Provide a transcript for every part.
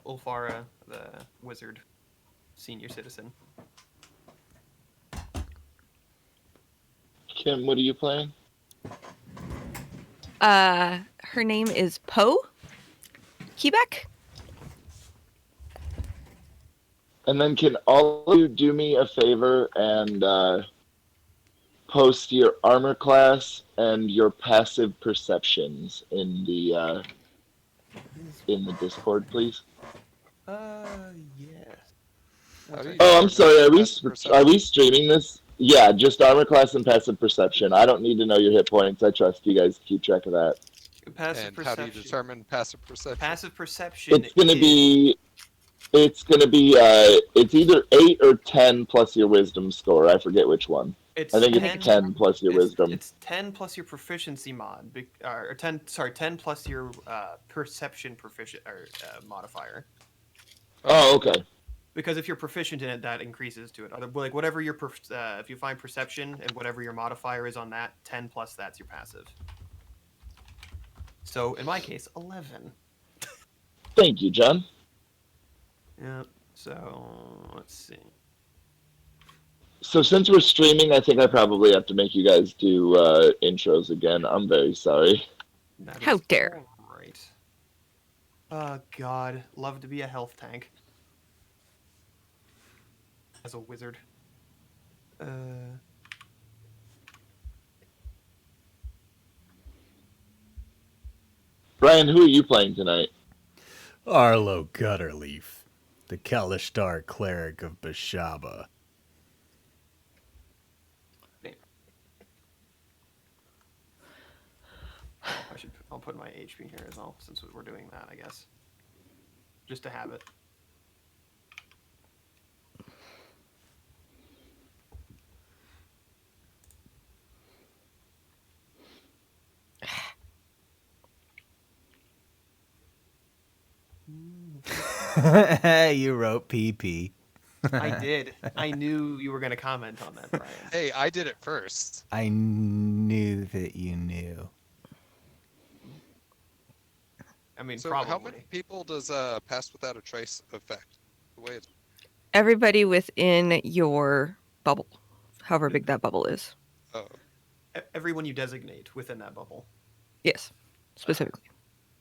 Ulfara, the wizard, senior citizen. Kim, what are you playing? Her name is Poe Quebec. And then can all of you do me a favor and post your armor class and your passive perceptions in the Discord, please? Yes. Oh, I'm sorry. Are Perception? we streaming this? Yeah, just armor class and passive perception. I don't need to know your hit points. I trust you guys to keep track of that. Passive And perception. how do you determine passive perception? Passive perception It's gonna be it's either 8 or 10 plus your wisdom score. I forget which one. I think it's 10 plus your wisdom. It's 10 plus your proficiency mod, or 10. Sorry, 10 plus your perception modifier. Oh, okay. Because if you're proficient in it, that increases to it. Like whatever your if you find perception and whatever your modifier is on that, 10 plus that's your passive. So in my case, 11. Thank you, John. Yeah. So let's see. So since we're streaming, I think I probably have to make you guys do intros again. I'm very sorry. How dare. Right. Oh God, love to be a health tank. As a wizard. Brian, who are you playing tonight? Arlo Gutterleaf, the Kalishtar cleric of Bashaba. I'll put my HP here as well, since we're doing that, I guess. Just to have it. You wrote PP. I did. I knew you were going to comment on that, Brian. Hey, I did it first. I knew that you knew. I mean, So probably. how many people does pass without a trace affect? The way it's... Everybody within your bubble, however big that bubble is. Oh. Everyone you designate within that bubble. Yes, specifically.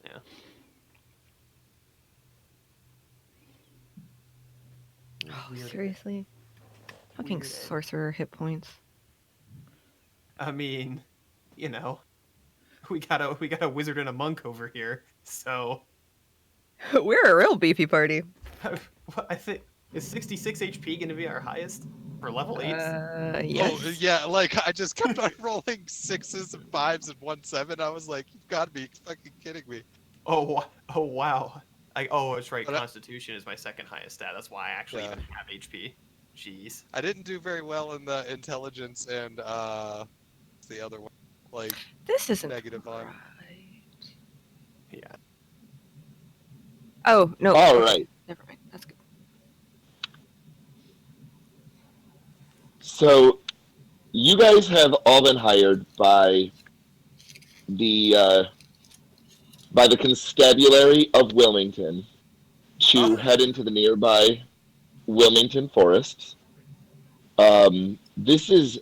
Yeah. Oh, seriously? Fucking Weird. sorcerer hit points. I mean, you know, we got a wizard and a monk over here, so We're a real beefy party. I think is 66 HP going to be our highest for level 8? Yes. Oh, yeah, like, I just kept on rolling 6s and 5s and 1 7. I was like, you've got to be fucking kidding me. Oh wow. That's right. But Constitution is my second highest stat. That's why I actually even have HP. Jeez. I didn't do very well in the intelligence and, what's the other one? Like, This isn't negative right. on. Yeah. Oh, no. All okay. right. Never mind. That's good. So you guys have all been hired by the constabulary of Wilmington to head into the nearby Wilmington forests. This is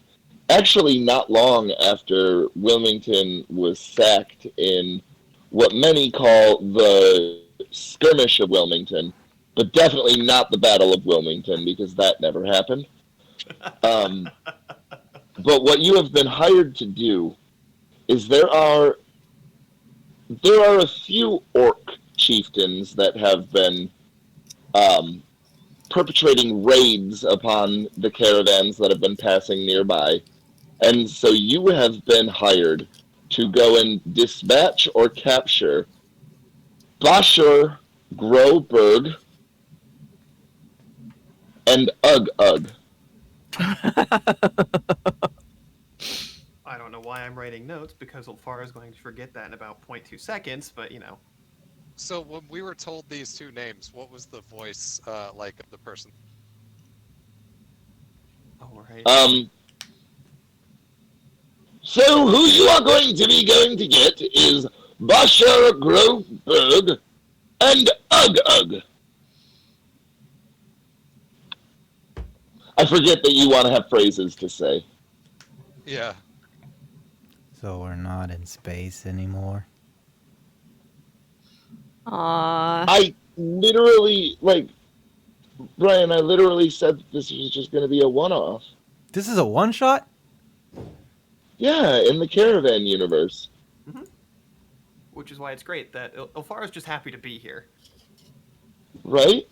actually not long after Wilmington was sacked in what many call the Skirmish of Wilmington, but definitely not the Battle of Wilmington, because that never happened. But what you have been hired to do is there are a few orc chieftains that have been perpetrating raids upon the caravans that have been passing nearby. And so you have been hired to go and dispatch or capture Bashur Groberg and Ugg Ugg. I don't know why I'm writing notes, because Ulfar is going to forget that in about 0.2 seconds, but you know. So when we were told these two names, what was the voice like of the person? Oh, right. So who you are going to get is Bashar Groberg and ugh. I forget that you want to have phrases to say. Yeah. So we're not in space anymore. I literally, Brian, I literally said that this was just going to be a one-off. This is a one-shot? Yeah, in the Caravan universe. Mm-hmm. Which is why it's great that Ilfara's just happy to be here. Right?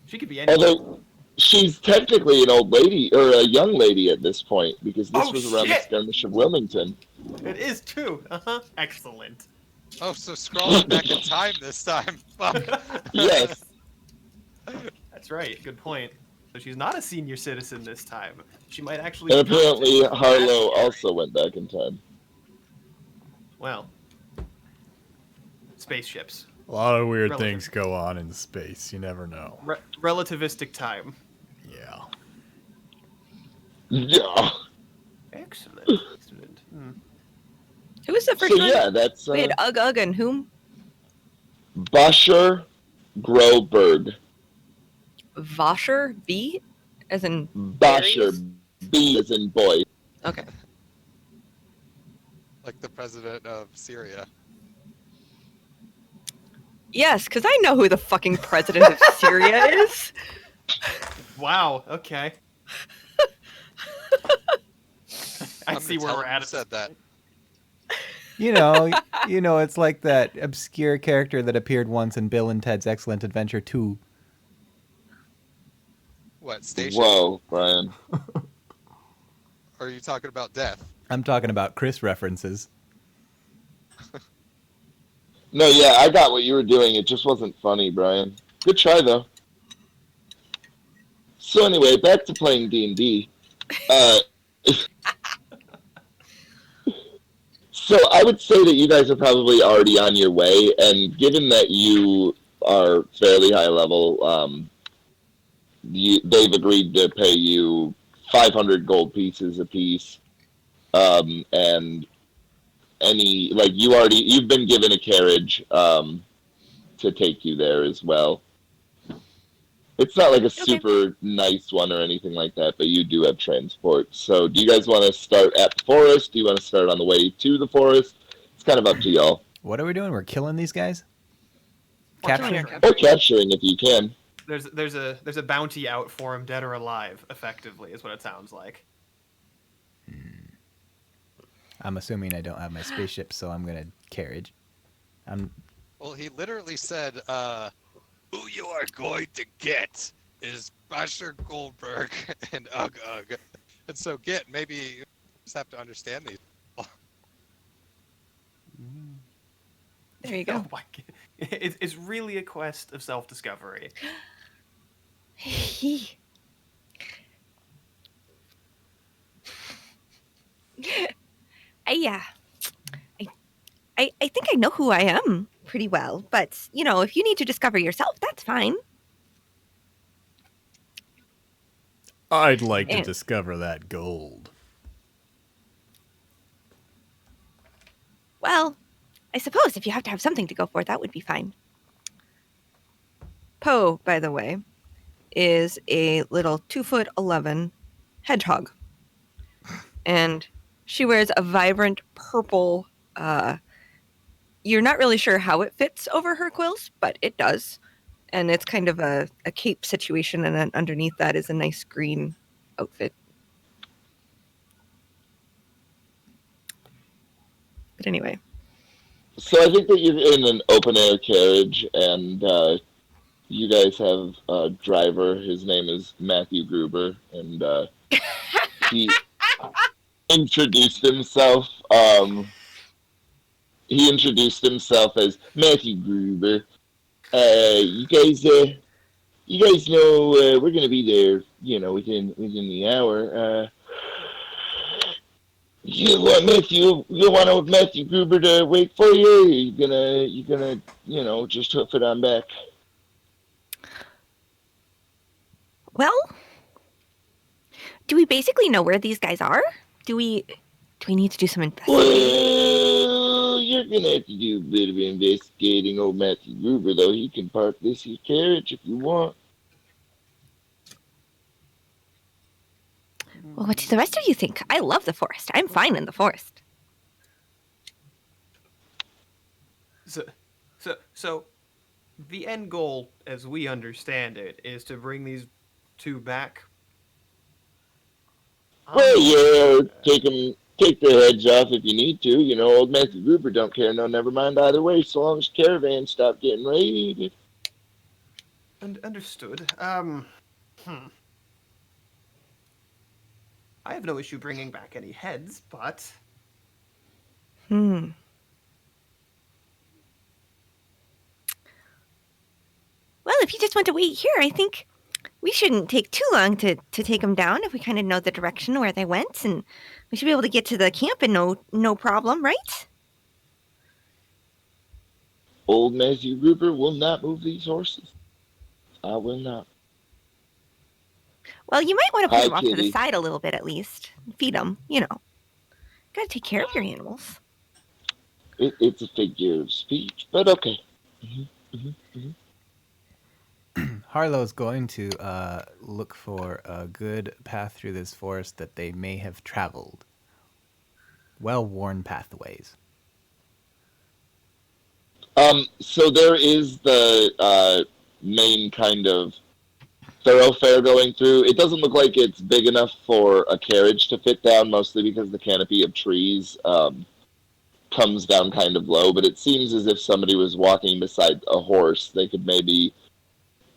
She could be anywhere. Although, she's technically an old lady, or a young lady at this point, because this was around the skirmish of Wilmington. It is too. Excellent. Oh, so scrolling back in time this time. Fuck. Yes. That's right. Good point. So she's not a senior citizen this time. She might actually. And apparently Harlow also went back in time. Well, spaceships. A lot of weird things go on in space. You never know. Relativistic time. Yeah. Yeah. Excellent. Excellent. Who was the first one? Yeah, that's We had Ugg and whom? Basher Groberg. Vasher? B? As in Basher, berries? B as in boy. Okay. Like the president of Syria. Yes, because I know who the fucking president of Syria is. Wow. Okay. I see where we're at. Said that. You know, it's like that obscure character that appeared once in Bill and Ted's Excellent Adventure 2. What, Station? Whoa, Brian. Or are you talking about death? I'm talking about Chris references. No, yeah, I got what you were doing. It just wasn't funny, Brian. Good try, though. So anyway, back to playing D&D. So I would say that you guys are probably already on your way, and given that you are fairly high level, they've agreed to pay you 500 gold pieces apiece, and you've been given a carriage to take you there as well. It's not like a super nice one or anything like that, but you do have transport. So do you guys want to start at the forest? Do you want to start on the way to the forest? It's kind of up to y'all. What are we doing? We're killing these guys? Capturing. Or capturing if you can. There's a bounty out for him, dead or alive. Effectively, is what it sounds like. I'm assuming I don't have my spaceship, so I'm gonna carriage. Well, he literally said, who you are going to get is Basher Goldberg and Ugg. And so maybe you just have to understand these. There you go. Oh my God. It's really a quest of self-discovery. I think I know who I am pretty well, but, if you need to discover yourself, that's fine. I'd like to discover that gold. Well, I suppose if you have to have something to go for, that would be fine. Poe, by the way, is a little 2'11" hedgehog. And she wears a vibrant purple, you're not really sure how it fits over her quills, but it does. And it's kind of a cape situation, and then underneath that is a nice green outfit. But anyway. So I think that you're in an open-air carriage, and you guys have a driver. His name is Matthew Gruber, and he introduced himself. He introduced himself as Matthew Gruber. You guys know we're gonna be there. Within the hour. You want Matthew Gruber to wait for you? Or you gonna just hoof it on back? Well, do we basically know where these guys are? Do we need to do some investigating? Well, you're gonna have to do a bit of investigating old Matthew Gruber, though. He can park this here carriage if you want. Well, what do the rest of you think? I love the forest. I'm fine in the forest. So, the end goal, as we understand it, is to bring these two back. Well, yeah, take their heads off if you need to. You know, old Matthew Gruber don't care, no, never mind either way, so long as Caravan stop getting raided. Understood. I have no issue bringing back any heads, but Well, if you just want to wait here, I think we shouldn't take too long to take them down if we kind of know the direction where they went, and we should be able to get to the camp and no problem, right? Old Matthew Gruber will not move these horses. I will not. Well, you might want to put Hi, them off to the kitty. side a little bit at least. Feed them, you know. Got to take care of your animals. It's a figure of speech, but okay. Harlow's going to look for a good path through this forest that they may have traveled. Well-worn pathways. So there is the main kind of thoroughfare going through. It doesn't look like it's big enough for a carriage to fit down, mostly because the canopy of trees comes down kind of low, but it seems as if somebody was walking beside a horse. They could maybe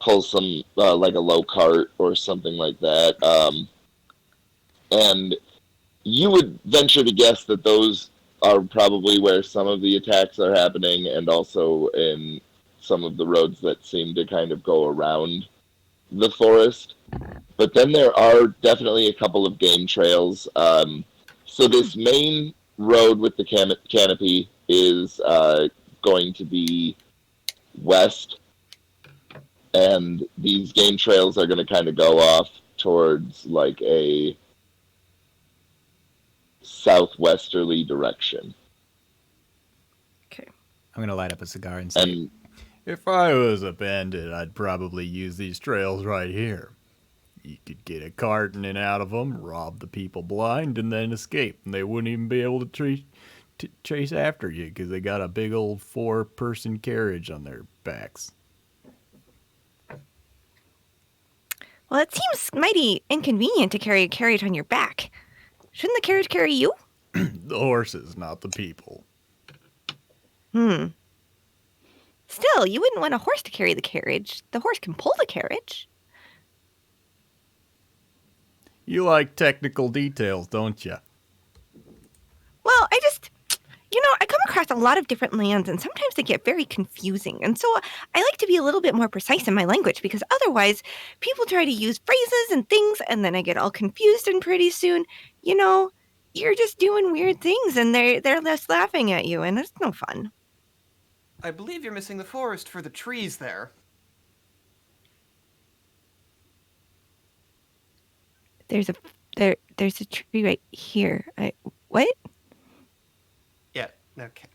pull some, like a low cart or something like that. And you would venture to guess that those are probably where some of the attacks are happening, and also in some of the roads that seem to kind of go around the forest. But then there are definitely a couple of game trails. So this main road with the canopy is going to be west, and these game trails are going to kind of go off towards like a southwesterly direction. Okay. I'm going to light up a cigar and say, And If I was a bandit, I'd probably use these trails right here. You could get a cart in and out of them, rob the people blind, and then escape. And they wouldn't even be able to chase after you because they got a big old 4-person carriage on their backs. Well, it seems mighty inconvenient to carry a carriage on your back. Shouldn't the carriage carry you? The horses, not the people. Still, you wouldn't want a horse to carry the carriage. The horse can pull the carriage. You like technical details, don't you? Well, I come across a lot of different lands, and sometimes they get very confusing. And so I like to be a little bit more precise in my language, because otherwise people try to use phrases and things, and then I get all confused, and pretty soon, you're just doing weird things, and they're less laughing at you, and it's no fun. I believe you're missing the forest for the trees there. There's a tree right here. What? Yeah. Okay.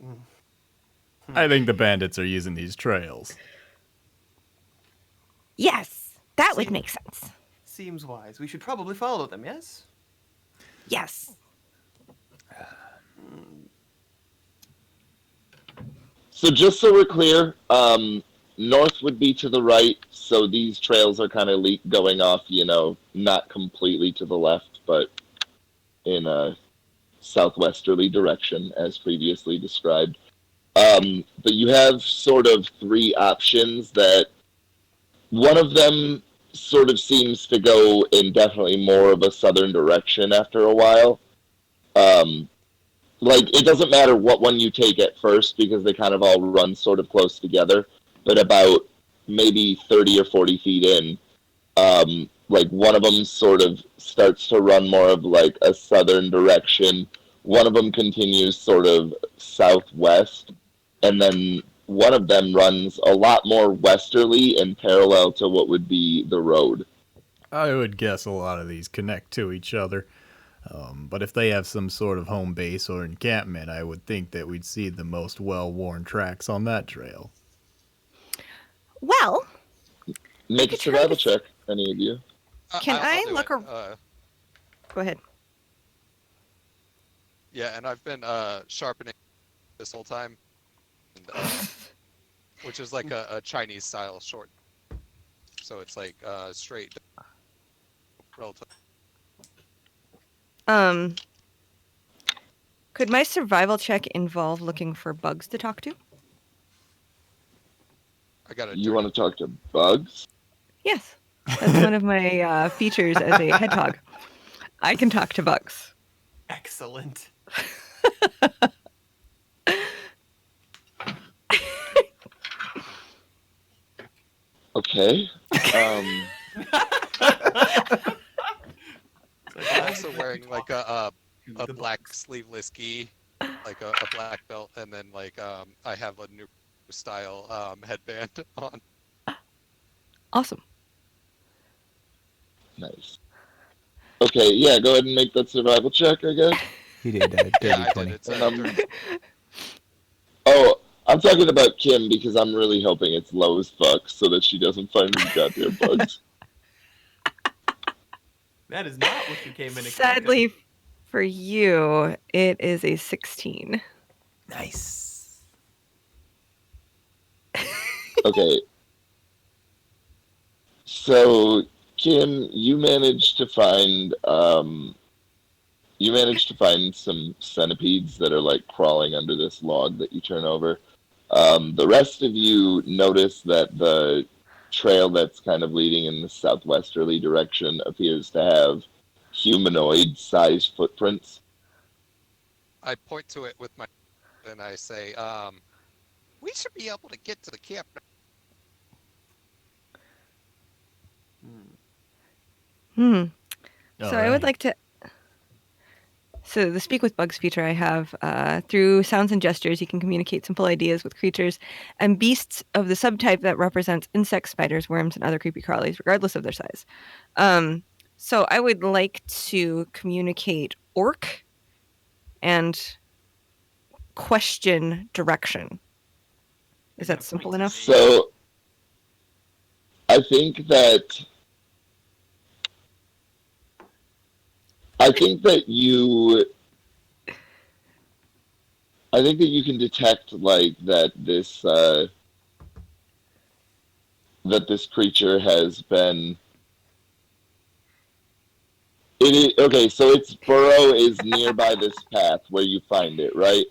I think the bandits are using these trails. Yes, that would make sense. Seems wise. We should probably follow them, yes? Yes. so just so we're clear, north would be to the right, so these trails are kind of going off, not completely to the left, but in a southwesterly direction, as previously described. But you have sort of 3 options that one of them sort of seems to go in definitely more of a southern direction after a while. It doesn't matter what one you take at first because they kind of all run sort of close together, but about maybe 30 or 40 feet in, one of them sort of starts to run more of like a southern direction. One of them continues sort of southwest, and then one of them runs a lot more westerly and parallel to what would be the road. I would guess a lot of these connect to each other. But if they have some sort of home base or encampment, I would think that we'd see the most well-worn tracks on that trail. Well, Make a could try survival to- check, any of you. Can I I'll do look it. go ahead. Yeah, and I've been sharpening this whole time, and, which is like a Chinese style short. So it's like straight, relative. Could my survival check involve looking for bugs to talk to? I got a. You want to talk to bugs? Yes. That's one of my features as a hedgehog. I can talk to bugs. Excellent. Okay. I'm also wearing like a black sleeveless gi, like a black belt, and then like I have a new style headband on. Awesome. Nice. Okay, yeah, go ahead and make that survival check, I guess. He did a dirty Yeah, I 20. did. It's Oh, I'm talking about Kim because I'm really hoping it's low as fuck so that she doesn't find these goddamn bugs. That is not what you came in expecting. Sadly for you, it is a 16. Nice. Okay. So, Kim, you managed to find some centipedes that are like crawling under this log that you turn over. The rest of you notice that the trail that's kind of leading in the southwesterly direction appears to have humanoid-sized footprints. I point to it with my, and I say, we should be able to get to the camp. So All I would right. like to. So the Speak with Bugs feature I have, through sounds and gestures, you can communicate simple ideas with creatures and beasts of the subtype that represents insects, spiders, worms, and other creepy crawlies, regardless of their size. So I would like to communicate orc and question direction. Is that simple enough? So, I think that you can detect like that this creature has been. Okay, so its burrow is nearby this path where you find it, right?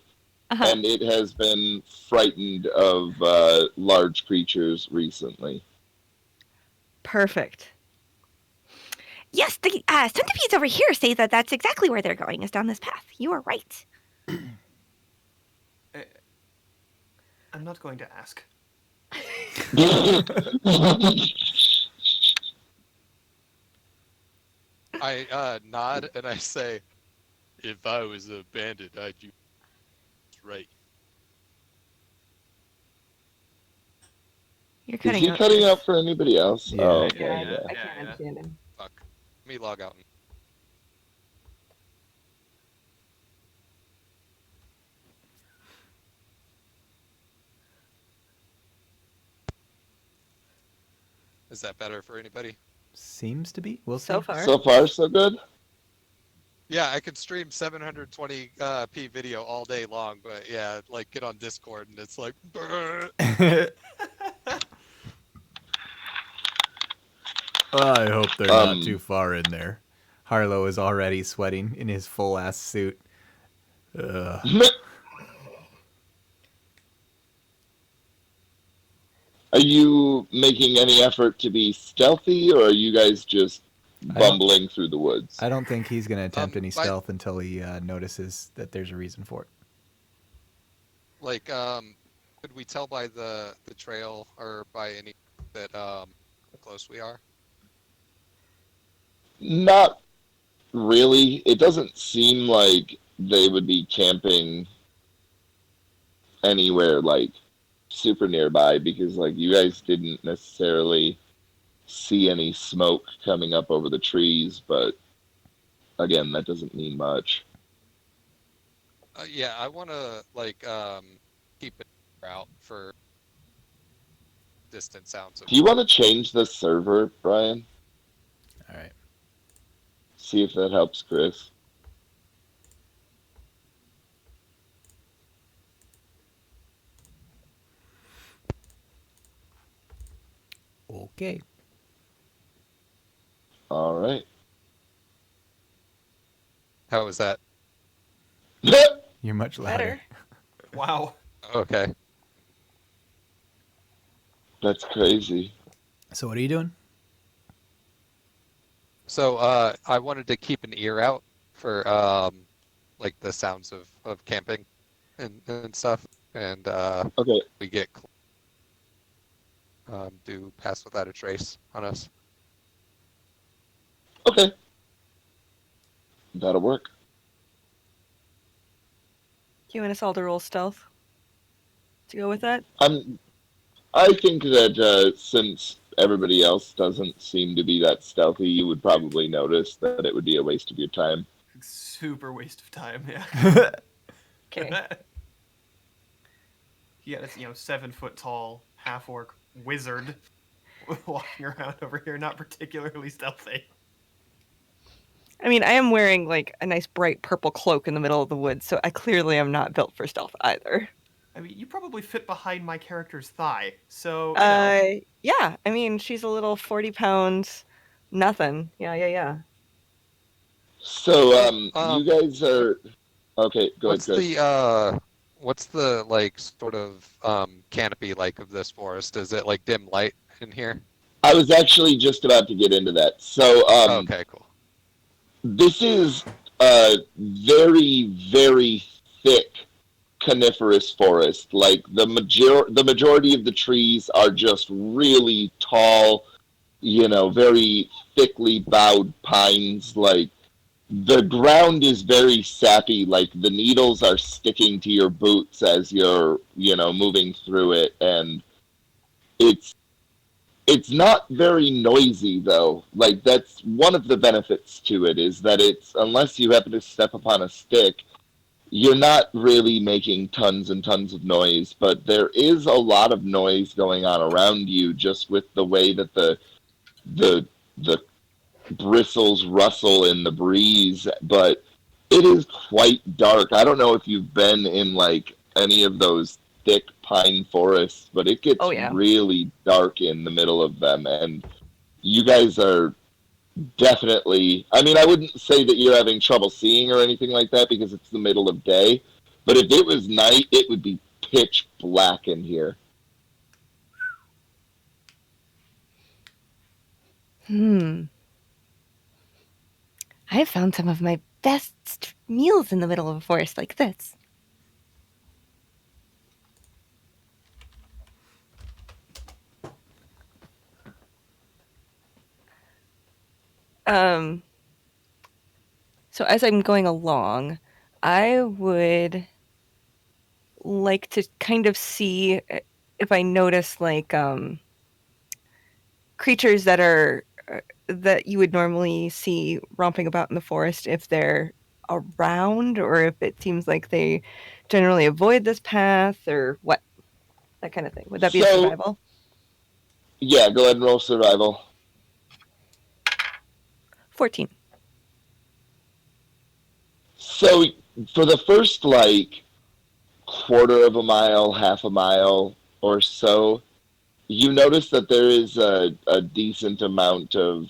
Uh-huh. And it has been frightened of large creatures recently. Perfect. Yes, the centipedes over here say that that's exactly where they're going, is down this path. You are right. I'm not going to ask. I nod and I say, if I was a bandit, I'd do right. You're Is cutting he out. cutting out for anybody else? Yeah. Oh, okay. Yeah, Yeah. I can't understand him. Fuck. Let me log out. Is that better for anybody? Seems to be. We'll see. So far. So far, so good. Yeah, I could stream 720p video all day long, but yeah, like get on Discord and it's like, brr. I hope they're not too far in there. Harlow is already sweating in his full ass suit. Ugh. Are you making any effort to be stealthy, or are you guys just bumbling through the woods? I don't think he's going to attempt any I- stealth until he notices that there's a reason for it. Like, could we tell by the trail or by any that how close we are? Not really. It doesn't seem like they would be camping anywhere like super nearby because like you guys didn't necessarily see any smoke coming up over the trees, but again, that doesn't mean much. Yeah, I want to like keep it out for distant sounds of. Do you want to change the server, Brian? All right. See if that helps Chris. Okay. All right. How was that? You're much louder. Better. Wow. Okay. That's crazy. So what are you doing? So I wanted to keep an ear out for like the sounds of camping and stuff, and Okay. we get do pass without a trace on us. Okay. That'll work. Do you want us all to roll stealth to go with that? I think that since everybody else doesn't seem to be that stealthy, you would probably notice that it would be a waste of your time. Super waste of time. Yeah. Okay. Yeah, that's 7 foot tall half orc wizard walking around over here, not particularly stealthy. I mean, I am wearing like a nice bright purple cloak in the middle of the woods, so I clearly am not built for stealth either. I mean, you probably fit behind my character's thigh, so Yeah. I mean, she's a little 40 pounds, nothing. Yeah. So, you guys are okay. Go ahead, What's Chris. what's the like sort of canopy like of this forest? Is it like dim light in here? I was actually just about to get into that. So, Okay, cool. this is a very, very thick coniferous forest. Like the majority of the trees are just really tall, very thickly bowed pines. Like the ground is very sappy. Like the needles are sticking to your boots as you're, moving through it, and it's it's not very noisy though. Like that's one of the benefits to it, is that it's, unless you happen to step upon a stick, you're not really making tons and tons of noise, but there is a lot of noise going on around you just with the way that the bristles rustle in the breeze. But it is quite dark. I don't know if you've been in like any of those thick pine forests, but it gets really dark in the middle of them, and you guys are definitely, I mean, I wouldn't say that you're having trouble seeing or anything like that because it's the middle of day, but if it was night, it would be pitch black in here. I have found some of my best meals in the middle of a forest like this. So as I'm going along, I would like to kind of see if I notice like creatures that are that you would normally see romping about in the forest, if they're around, or if it seems like they generally avoid this path, or what, that kind of thing. Would that be a survival? Yeah, go ahead and roll survival. 14. So for the first like quarter of a mile, half a mile or so, you notice that there is a decent amount of,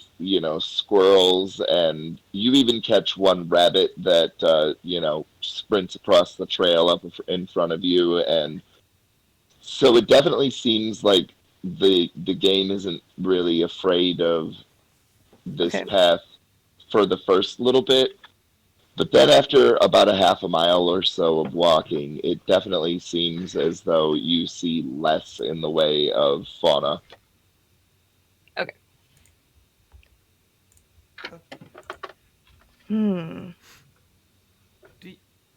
squirrels, and you even catch one rabbit that, sprints across the trail up in front of you. And so it definitely seems like the game isn't really afraid of this path for the first little bit. But then after about a half a mile or so of walking, it definitely seems as though you see less in the way of fauna. Okay.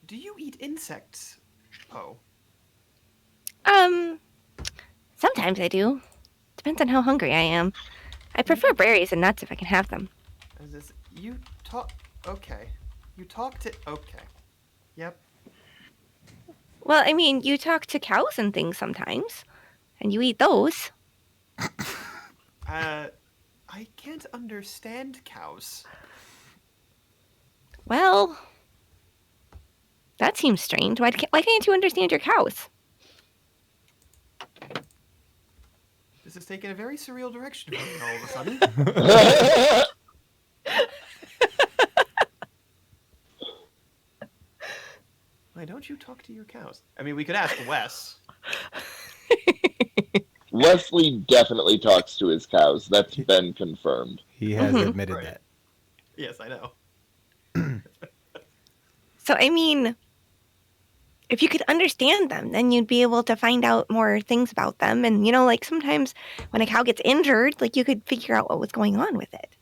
Do you eat insects, Poe? Sometimes I do. Depends on how hungry I am. I prefer berries and nuts if I can have them. You talk Okay. You talk to. Okay. Yep. Well, I mean, you talk to cows and things sometimes, and you eat those. I can't understand cows. Well, that seems strange. Why can't you understand your cows? This is taking a very surreal direction for me all of a sudden. Why don't you talk to your cows? I mean, we could ask Wes. Wesley definitely talks to his cows. That's been confirmed. He has Mhm. admitted Right. that. Yes, I know. So, I mean, if you could understand them, then you'd be able to find out more things about them. And, like sometimes when a cow gets injured, like you could figure out what was going on with it.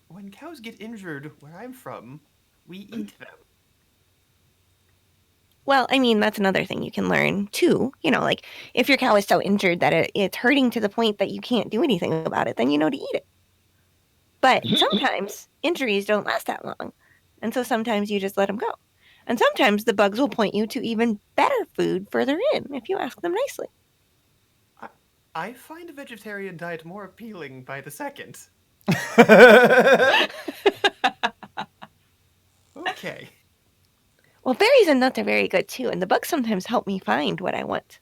When cows get injured where I'm from, we eat them. Well, I mean, that's another thing you can learn too. Like if your cow is so injured that it's hurting to the point that you can't do anything about it, then you know to eat it. But sometimes injuries don't last that long. And so sometimes you just let them go. And sometimes the bugs will point you to even better food further in if you ask them nicely. I find a vegetarian diet more appealing by the second. Okay. Well, berries and nuts are very good too, and the bugs sometimes help me find what I want.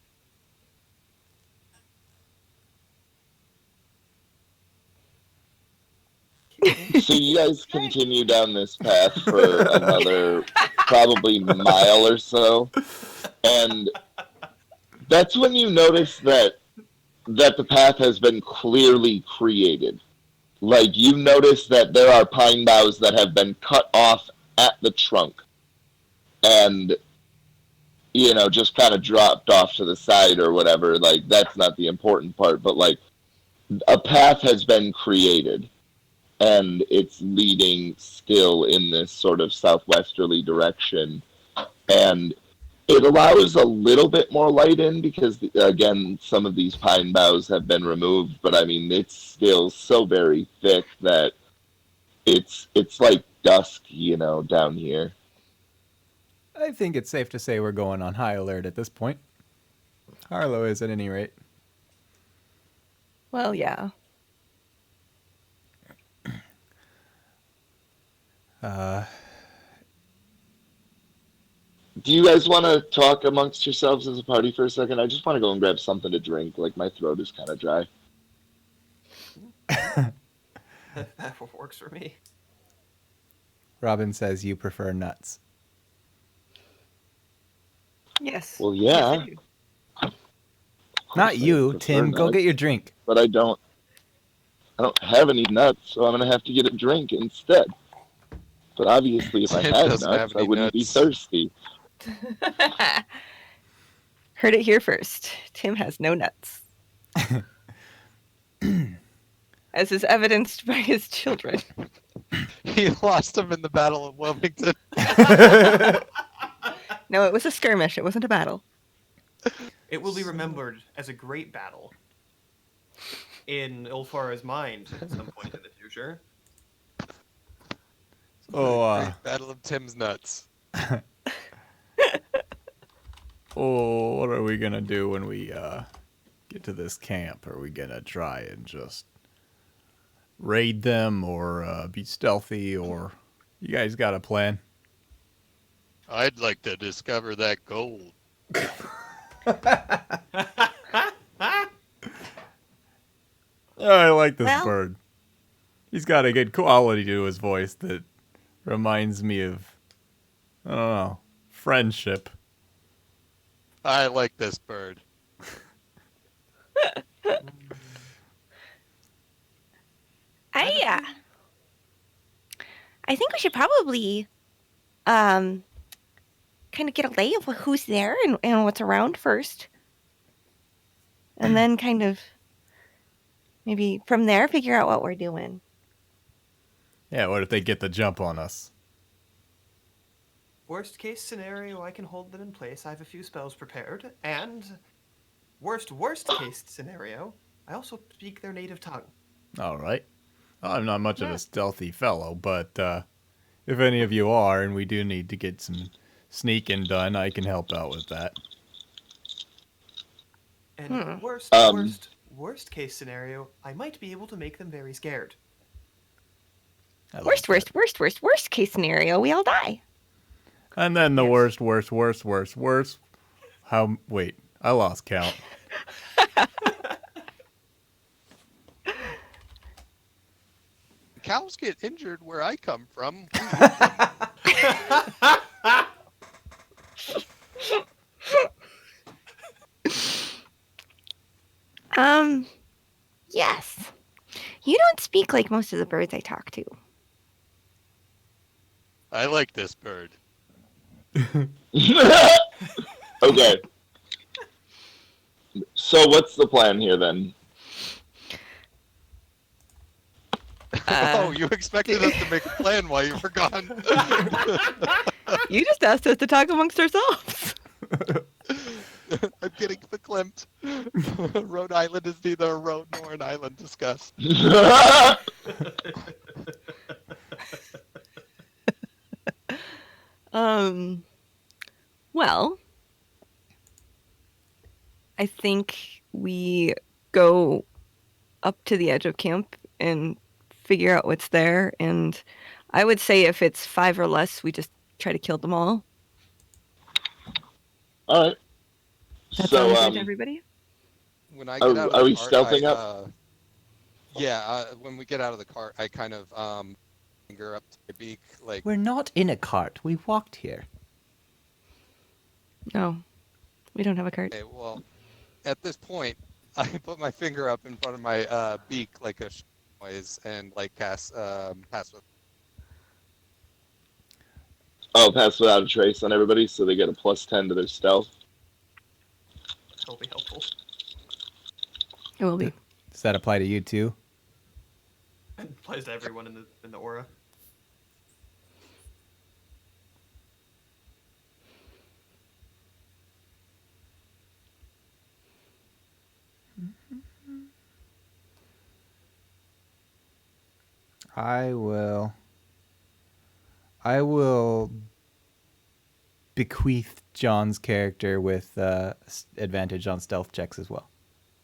So you guys continue down this path for another probably mile or so, and that's when you notice that the path has been clearly created. Like you notice that there are pine boughs that have been cut off at the trunk, and just kind of dropped off to the side or whatever. Like that's not the important part, but like a path has been created and it's leading still in this sort of southwesterly direction. And it allows a little bit more light in because, again, some of these pine boughs have been removed, but I mean, it's still so very thick that it's like dusk, down here. I think it's safe to say we're going on high alert at this point. Harlow is at any rate. Well, yeah. Do you guys want to talk amongst yourselves as a party for a second? I just want to go and grab something to drink. Like, my throat is kind of dry. That works for me. Robin says you prefer nuts. Yes. Well, Yes, yeah. I do. Not you, prefer Tim. Go nuts, get your drink. But I don't have any nuts, so I'm gonna have to get a drink instead. But obviously, if I Tim had doesn't have nuts, I any wouldn't be nuts. thirsty. Heard it here first. Tim has no nuts. As is evidenced by his children. He lost him in the Battle of Wilmington. No, it was a skirmish. It wasn't a battle. It will be remembered as a great battle in Ulfara's mind at some point in the future. Great Battle of Tim's nuts. Oh, what are we gonna do when we get to this camp? Are we gonna try and just raid them, or be stealthy, or you guys got a plan? I'd like to discover that gold. I like this Well- bird. He's got a good quality to his voice that reminds me of, I don't know, friendship. I like this bird. I think we should probably kind of get a lay of who's there and what's around first. And then kind of maybe from there figure out what we're doing. Yeah, what if they get the jump on us? Worst case scenario, I can hold them in place. I have a few spells prepared. And worst case scenario, I also speak their native tongue. All right. I'm not much of a stealthy fellow, but if any of you are, and we do need to get some sneaking done, I can help out with that. And Um, worst case scenario, I might be able to make them very scared. I like Worst, that. worst case scenario, we all die. And then the Yes. worst. How? Wait, I lost count. Cows get injured where I come from. Yes. You don't speak like most of the birds I talk to. I like this bird. Okay. So what's the plan here then? Oh, you expected us to make a plan while you were gone. You just asked us to talk amongst ourselves. I'm getting verklempt. Rhode Island is neither a road nor an island. Discuss. Well, I think we go up to the edge of camp and figure out what's there. And I would say if it's 5 or less, we just try to kill them all. All right. That So, sounds good to everybody? When I get out of are the we cart, stealthing up? Yeah, when we get out of the cart, I kind of finger up to my beak, like, We're not in a cart. We walked here. No, we don't have a cart. okay, well, at this point, I put my finger up in front of my beak like a noise and like cast pass with. Oh, pass without a trace on everybody, so they get a +10 to their stealth. That'll be helpful. It will be. Does that apply to you too? It applies to everyone in the aura. I will bequeath John's character with advantage on stealth checks as well.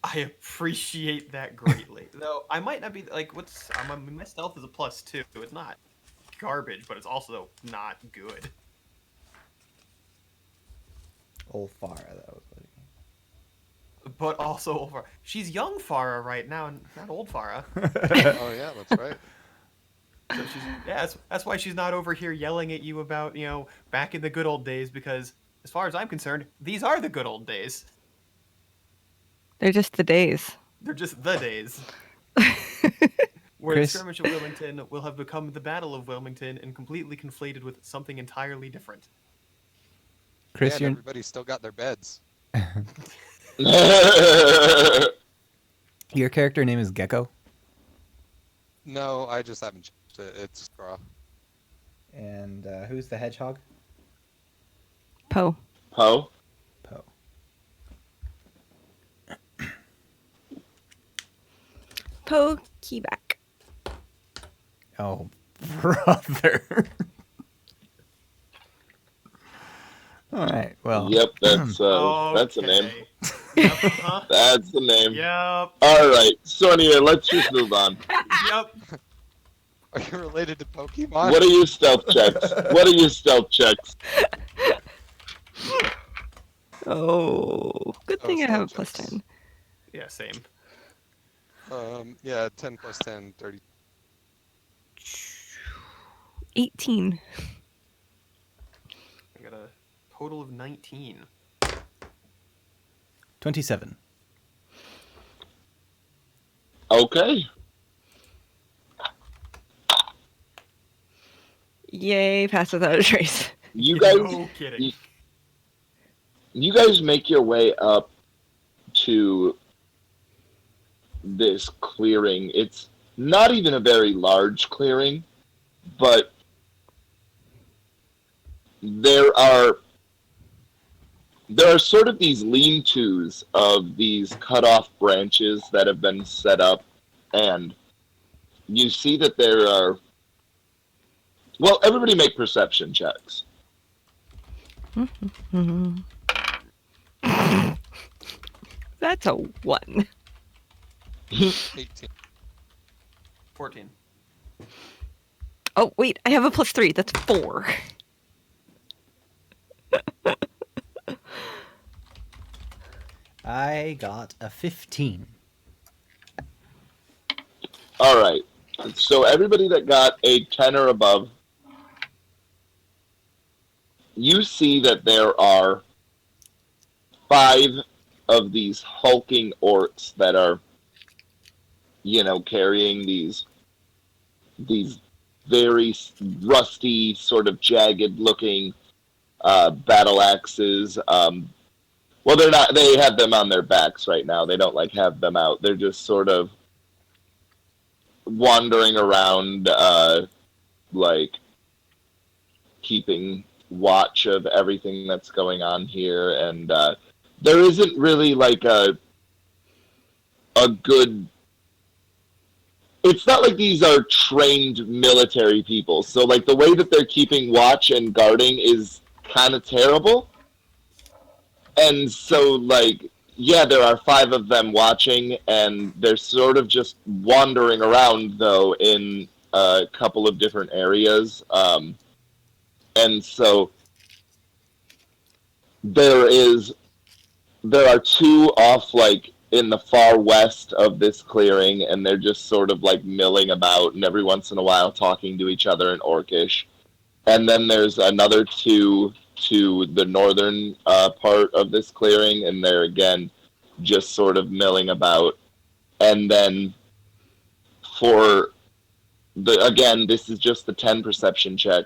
I appreciate that greatly. Though I might not be like my stealth is a +2. It's not garbage, but it's also not good. Old Farah, that was what But also over. She's young Farah right now, not old Farah. Oh yeah, that's right. So she's that's why she's not over here yelling at you about back in the good old days, because as far as I'm concerned, these are the good old days. They're just the days. They're just the days. Where Chris? the skirmish of Wilmington will have become the Battle of Wilmington and completely conflated with something entirely different. Chris, Yeah, and you're everybody's still got their beds. your character name is Gecko, No, I just haven't changed it. It's Scraw. and who's the hedgehog? Poe. Poe? Poe. Poe Keyback. Oh, brother. All right. Well, Yep, that's a name. Okay. Yep, huh? That's the name. Yep. All right, Sonia, let's just move on. Yep. Are you related to Pokemon? What are your stealth checks? What are your stealth checks? Oh, good thing I have a stealth checks. +10. Yeah, same. Yeah, 10 plus 10, 30. 18. I got a total of 19. 27. Okay. Yay, pass without a trace. You guys, No kidding. you guys make your way up to this clearing. It's not even a very large clearing, but there are sort of these lean-tos of these cut-off branches that have been set up, and you see that there are. Well, everybody make perception checks. That's a 1. 18. 14. Oh, wait, I have a +3. That's 4. I got a 15. All right. So everybody that got a 10 or above, you see that there are 5 of these hulking orcs that are, carrying these very rusty, sort of jagged-looking battle axes. Well, they're not. They have them on their backs right now. They don't have them out. They're just sort of wandering around, keeping watch of everything that's going on here. And there isn't really a good. It's not like these are trained military people. So the way that they're keeping watch and guarding is kind of terrible. And so yeah, there are 5 of them watching, and they're sort of just wandering around though in a couple of different areas. And so there are 2 off in the far west of this clearing, and they're just sort of milling about, and every once in a while talking to each other in Orcish. And then there's another 2 to the northern part of this clearing, and they're again just sort of milling about. And then again, this is just the 10 perception check.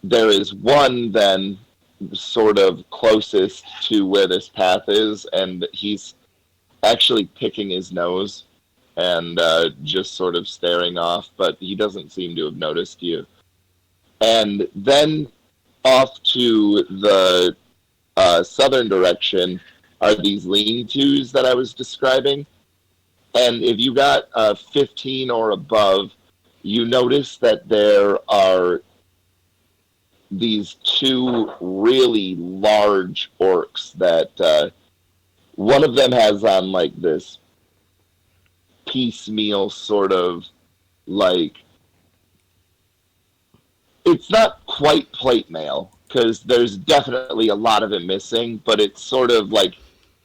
There is 1 then sort of closest to where this path is, and he's actually picking his nose and just sort of staring off, but he doesn't seem to have noticed you. And then off to the southern direction are these lean-tos that I was describing. And if you got 15 or above, you notice that there are these 2 really large orcs that one of them has on this piecemeal sort of it's not quite plate mail, because there's definitely a lot of it missing, but it's sort of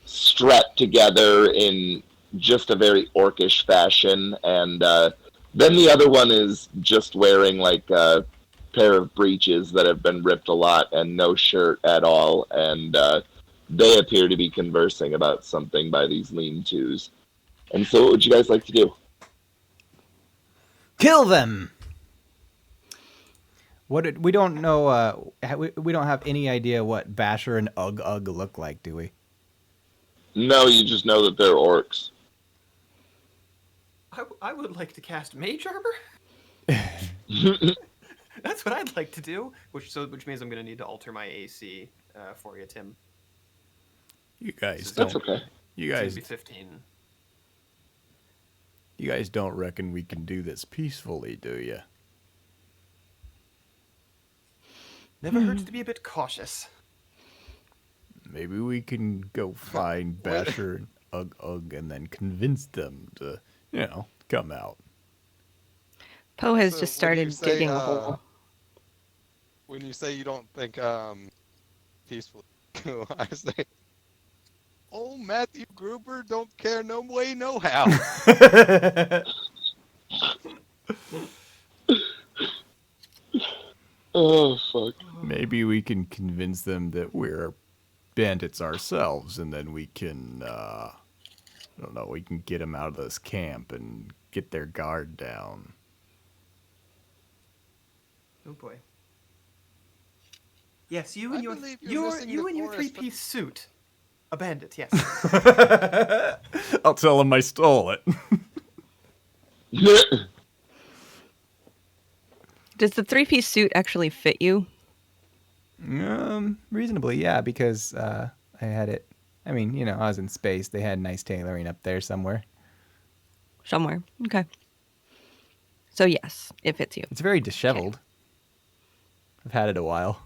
strapped together in just a very orcish fashion. And then the other one is just wearing a pair of breeches that have been ripped a lot and no shirt at all. And they appear to be conversing about something by these lean-tos. And so what would you guys like to do? Kill them! We don't know. We don't have any idea what Basher and Ugg look like, do we? No, you just know that they're orcs. I would like to cast Mage Armor. That's what I'd like to do. Which means I'm going to need to alter my AC for you, Tim. You guys That's don't. okay. You It's guys. gonna be 15. You guys don't reckon we can do this peacefully, do you? Never hurts to be a bit cautious. Maybe we can go find Basher and Ugg and then convince them to, come out. Poe has So just when you started say, digging a hole. When you say you don't think peaceful, I say, oh, Matthew Gruber don't care no way, no how. Oh, fuck. Maybe we can convince them that we're bandits ourselves, and then we can, I don't know, we can get them out of this camp and get their guard down. Oh boy. Yes, you I and your believe you're missing the forest, but- three-piece suit. A bandit, yes. I'll tell them I stole it. Does the 3-piece suit actually fit you? Reasonably, yeah, because I had it. I mean, I was in space. They had nice tailoring up there somewhere. Somewhere. Okay. So yes, it fits you. It's very disheveled. I've had it a while.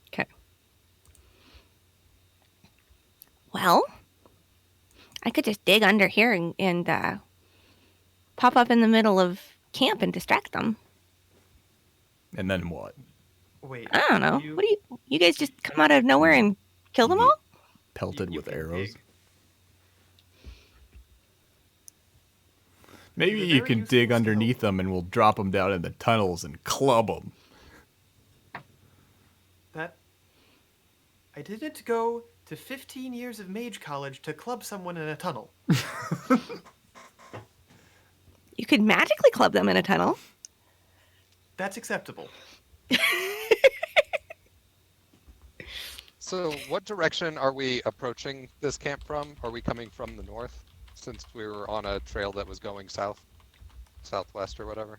Okay. Well, I could just dig under here and pop up in the middle of camp and distract them. And then what? Wait, I don't know. you What do you guys just come out of nowhere and kill them You all? get pelted you with can arrows. dig. Maybe They're you very can useful dig skill. underneath them and we'll drop them down in the tunnels and club them. That I didn't go to 15 years of mage college to club someone in a tunnel. You could magically club them in a tunnel. That's acceptable. So, what direction are we approaching this camp from? Are we coming from the north, since we were on a trail that was going south, southwest, or whatever?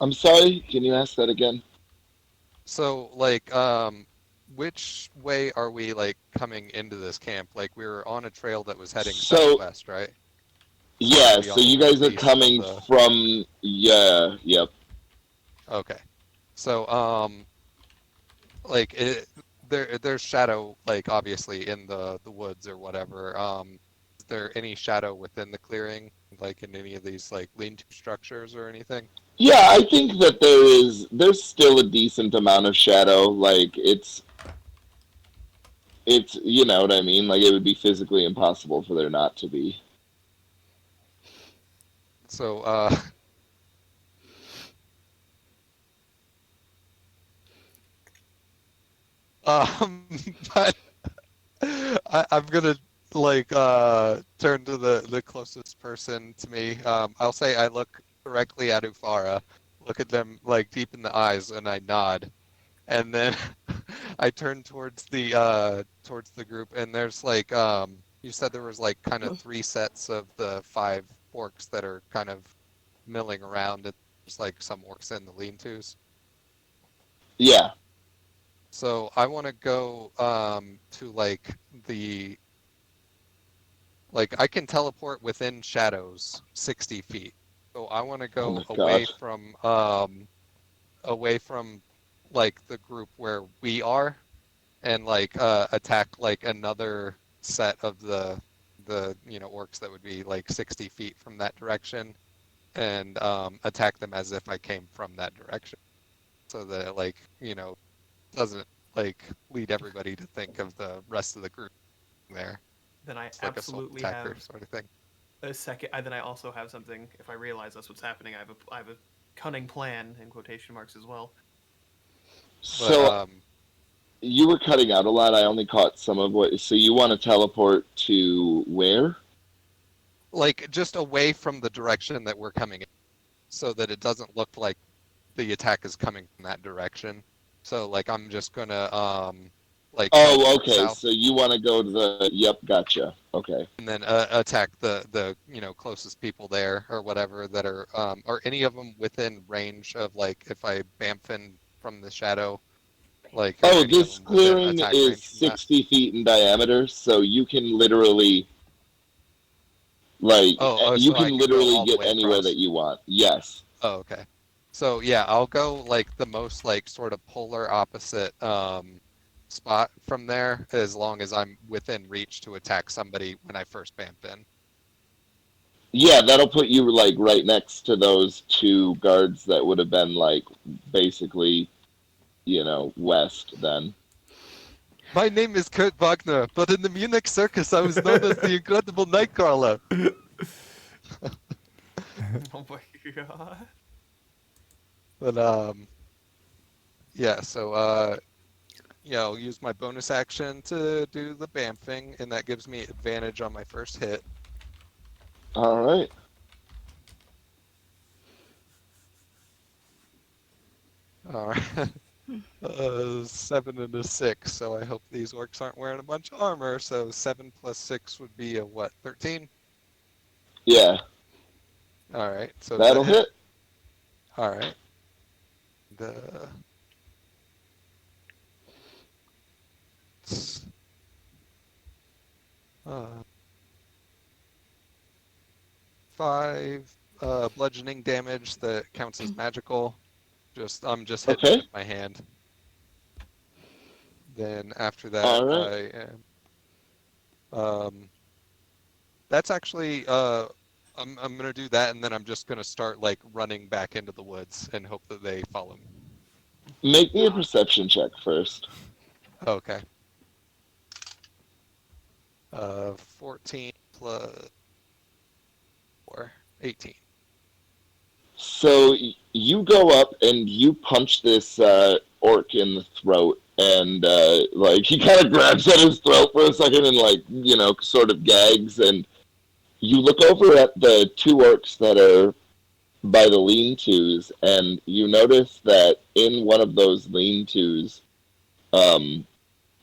I'm sorry, can you ask that again? So, like, which way are we like coming into this camp? Like, we were on a trail that was heading So- southwest, right? Yeah, are we so on the you guys are northeast of coming the- from, yep. Okay. So, like, there's shadow, like, obviously in the woods or whatever. Is there any shadow within the clearing, like in any of these like lean-to structures or anything? Yeah, I think that there's still a decent amount of shadow. Like it's you know what I mean. Like it would be physically impossible for there not to be. So, but I'm gonna like turn to the closest person to me. I'll say I look directly at Ufara, look at them like deep in the eyes, and I nod. And then I turn towards the group, and there's like you said there was like kind of 3 sets of the 5 orcs that are kind of milling around, and there's like some orcs in the lean-tos. Yeah. So I want to go to like the like I can teleport within shadows 60 feet. So I want to Oh go my gosh. away from like the group where we are and like attack like another set of the orcs that would be like 60 feet from that direction and attack them as if I came from that direction so that like doesn't like lead everybody to think of the rest of the group there. Then I It's like a solo absolutely attacker have sort of thing. a second. Then I also have something. If I realize that's what's happening, I have a cunning plan in quotation marks as well. But So you were cutting out a lot. I only caught some of what. So you want to teleport to where? like just away from the direction that we're coming in so that it doesn't look like the attack is coming from that direction. So like I'm just gonna like Oh, head okay. south So you want to go to the. Yep, gotcha. Okay. and then attack the closest people there or whatever that are any of them within range of like if I bamf in from the shadow, like are Oh, any of this them within clearing attack is range from that? 60 feet in diameter, so you can literally, like, you So I can can go literally all the get way anywhere across. that you want. Yes. Oh, okay. So yeah, I'll go like the most like sort of polar opposite spot from there as long as I'm within reach to attack somebody when I first bamf in. Yeah, that'll put you, like, right next to those 2 guards that would have been, like, basically, west then. My name is Kurt Wagner, but in the Munich circus I was known as the Incredible Nightcrawler. Oh my god. But yeah, so I'll use my bonus action to do the bamfing, and that gives me advantage on my first hit. All right. All right. 7 and a 6, so I hope these orcs aren't wearing a bunch of armor. So 7 plus 6 would be a what, 13? Yeah, All right, so that'll that hit. hit. All right. The uh, 5 bludgeoning damage that counts as magical. I'm just hitting Okay. with my hand. Then after that, All right. I am. That's actually I'm gonna do that, and then I'm just gonna start like running back into the woods and hope that they follow me. Make me a perception check first. Okay. 14 plus 4, 18. So you go up and you punch this orc in the throat, and like he kind of grabs at his throat for a second and like sort of gags, and you look over at the two orcs that are by the lean-tos, and you notice that in one of those lean-tos, um,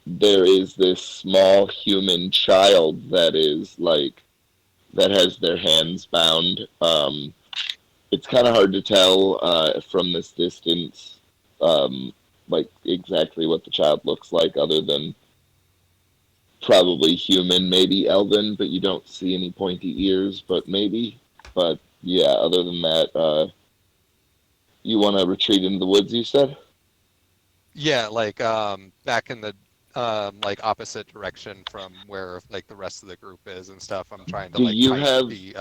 there is this small human child that is like that has their hands bound. It's kind of hard to tell from this distance, like exactly what the child looks like, other than probably human, maybe elven, but you don't see any pointy ears, but maybe. But yeah, other than that, you want to retreat into the woods, you said? Yeah, like back in the like opposite direction from where like the rest of the group is and stuff. I'm trying to Do like you kite have the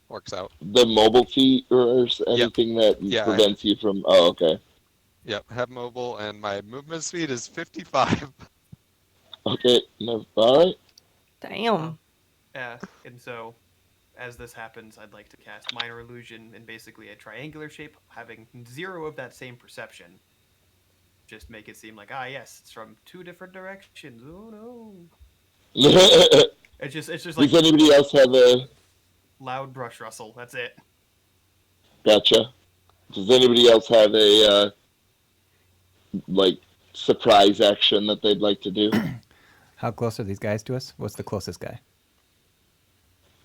orcs out. the mobile feat or Yep. anything that Yeah. prevents you from? Oh, okay. Yep. Have mobile, and my movement speed is 55. Okay. No, all right. Damn. Yeah, and so as this happens, I'd like to cast Minor Illusion in basically a triangular shape, having 0 of that same perception. Just make it seem like, yes, it's from 2 different directions. Oh no! It's just like Does anybody else have a? loud brush rustle. That's it. Gotcha. Does anybody else have a like surprise action that they'd like to do? How close are these guys to us? What's the closest guy?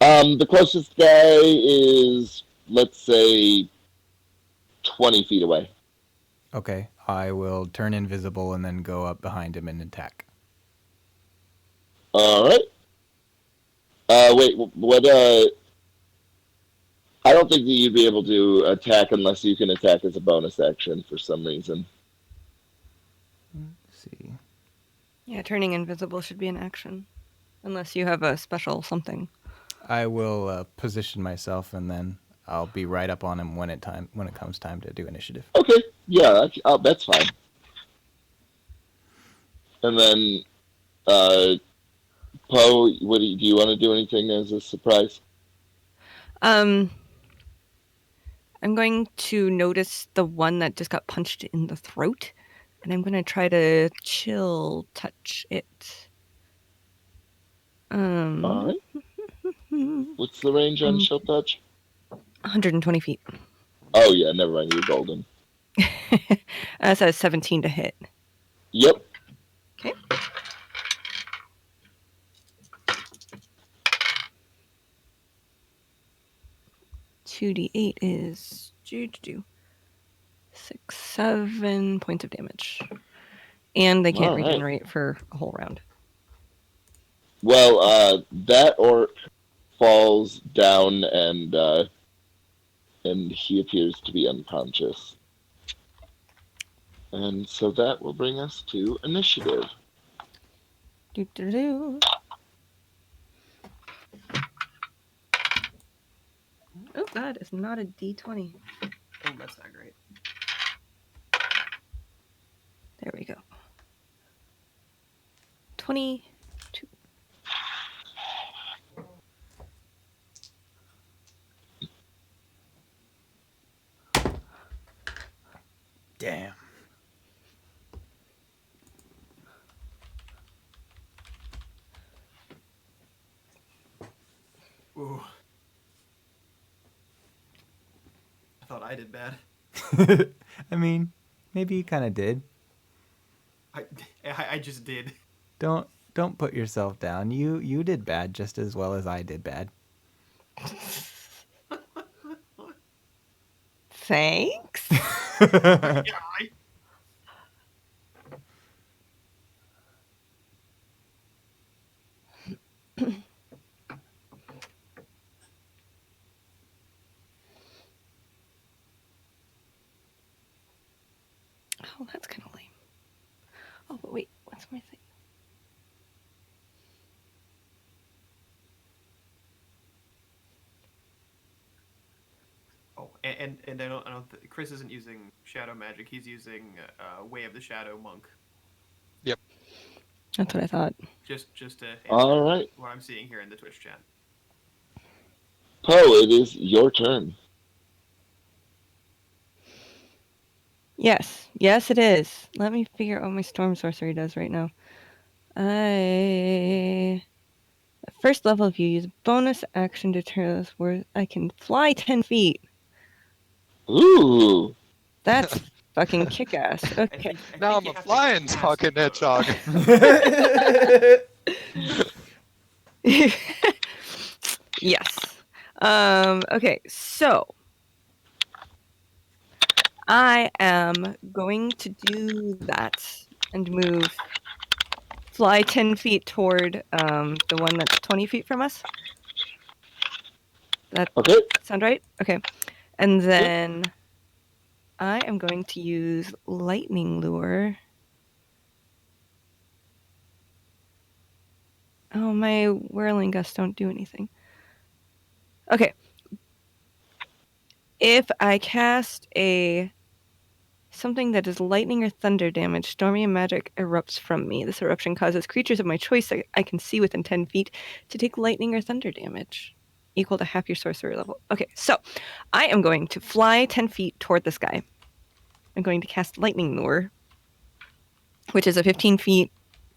The closest guy is, let's say, 20 feet away. Okay, I will turn invisible and then go up behind him and attack. All right. Wait, what? I don't think that you'd be able to attack unless you can attack as a bonus action for some reason. Let's see. Yeah, turning invisible should be an action. Unless you have a special something. I will position myself and then I'll be right up on him when it comes time to do initiative. Okay, yeah, that's fine. And then, Poe, do you want to do anything as a surprise? I'm going to notice the one that just got punched in the throat, and I'm going to try to chill touch it. All right. What's the range on chill touch? 120 feet. Oh yeah, never mind. You're golden. That's a 17 to hit. Yep. Okay. $2d8 is 7 points of damage, and they can't All right. regenerate for a whole round. Well, that orc falls down and he appears to be unconscious. And so that will bring us to initiative. Oh, that is not a d20. Oh, that's not great. There we go. 22. Damn. Ooh. I thought I did bad. I mean, maybe you kind of did. I just did. Don't put yourself down. You did bad just as well as I did bad. Thanks. Yeah, Oh, that's kind of lame. Oh, but wait, what's my thing? Oh, and I don't Chris isn't using shadow magic. He's using Way of the Shadow Monk. That's what I thought. Just to answer All right, what I'm seeing here in the Twitch chat. Poe, it is your turn. Yes, yes, it is. Let me figure out what my storm sorcery does right now. First level of you use bonus action to turn this where I can fly 10 feet. Ooh. That's fucking kick ass. I Okay. think Now I'm you a have to flying cast talking the- hedgehog. Yes. Okay, so I am going to do that and fly 10 feet toward the one that's 20 feet from us. That Okay. sound right? Okay. And then I am going to use lightning lure. Oh, my whirling gusts don't do anything. Okay. If I cast something that is lightning or thunder damage, stormy magic erupts from me. This eruption causes creatures of my choice that I can see within 10 feet to take lightning or thunder damage, equal to half your sorcery level. Okay, so I am going to fly 10 feet toward this guy. I'm going to cast lightning lure, which is a 15 feet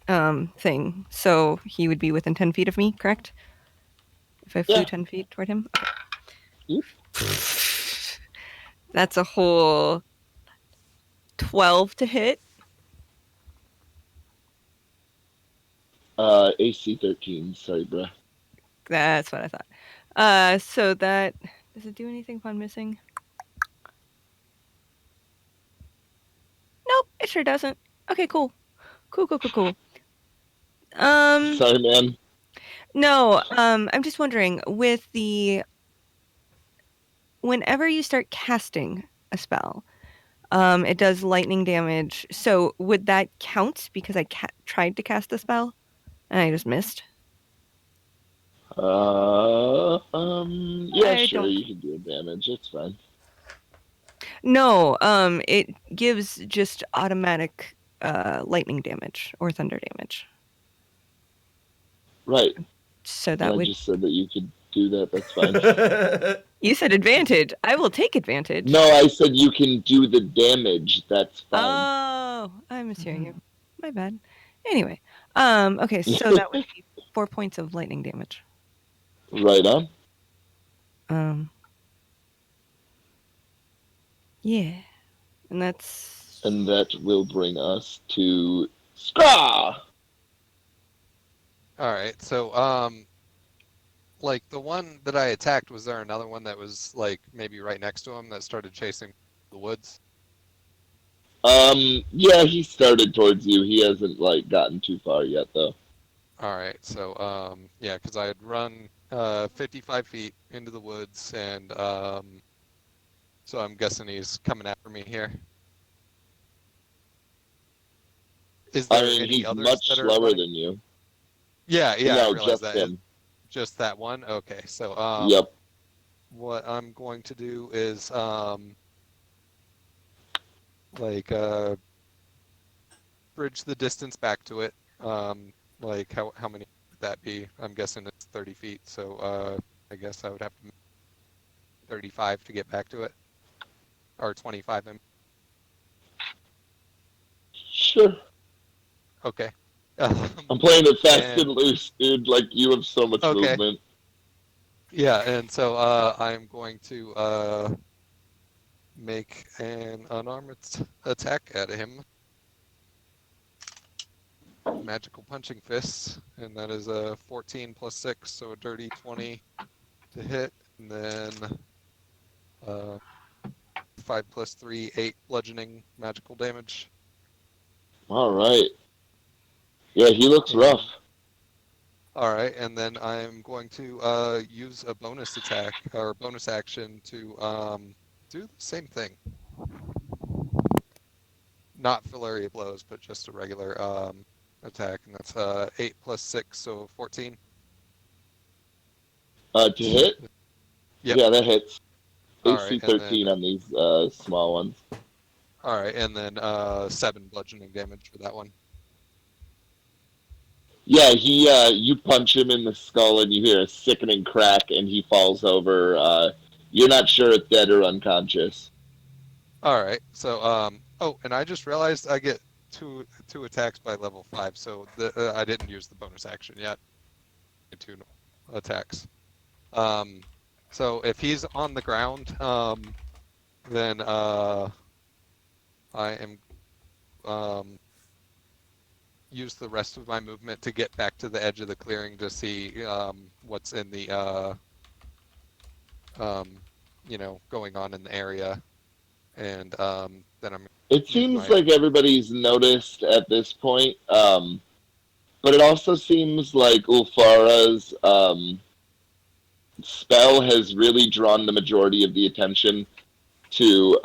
thing. So he would be within 10 feet of me, correct? If I flew Yeah. 10 feet toward him? Yep. That's a whole 12 to hit. AC 13. Sorry, bruh. That's what I thought. So that does it do anything upon missing? Nope, it sure doesn't. Okay, cool. Cool. Sorry, man. No, I'm just wondering, whenever you start casting a spell, it does lightning damage. So would that count because I tried to cast the spell and I just missed? Yeah, I sure, don't. you can do damage. It's fine. No, it gives just automatic lightning damage or thunder damage. Right. So And that I would. just said that you could do that. That's fine. You said advantage. I will take advantage. No, I said you can do the damage. That's fine. Oh, I mishearing you. My bad. Anyway, okay, so that would be 4 points of lightning damage. Right on. Yeah, and that's. And that will bring us to Scraw. All right. So, like the one that I attacked, was there another one that was like maybe right next to him that started chasing the woods? Yeah, he started towards you. He hasn't like gotten too far yet, though. All right. So, yeah, because I had run 55 feet into the woods, and so I'm guessing he's coming after me here. Is I there mean, any he's others much that are slower running? than you. Yeah, I No, realize just that. him. Just that one? Okay. So, Yep. what I'm going to do is like bridge the distance back to it. Like how many would that be? I'm guessing it's 30 feet, so I guess I would have to move 35 to get back to it, or 25. Sure. Okay. I'm playing it fast and And loose, dude. Like, you have so much okay. movement. Yeah, and so I'm going to make an unarmed attack at him. Magical punching fists, and that is a 14 plus 6, so a dirty 20 to hit, and then 5 plus 3, 8 bludgeoning magical damage. All right. Yeah, he looks rough. All right, and then I'm going to use a bonus attack or bonus action to do the same thing. not flurry of blows, but just a regular attack, and that's 8 plus 6, so 14. To hit? Yep. Yeah, that hits. All AC right, and 13 then on these small ones. 7 bludgeoning damage for that one. Yeah, you punch him in the skull and you hear a sickening crack and he falls over. You're not sure if dead or unconscious. All right, so oh, and I just realized I get two attacks by level 5, so I didn't use the bonus action yet. 2 attacks. So if he's on the ground, then I am use the rest of my movement to get back to the edge of the clearing to see what's in the going on in the area, and then I'm It use seems my like everybody's noticed at this point, but it also seems like Ulfara's spell has really drawn the majority of the attention to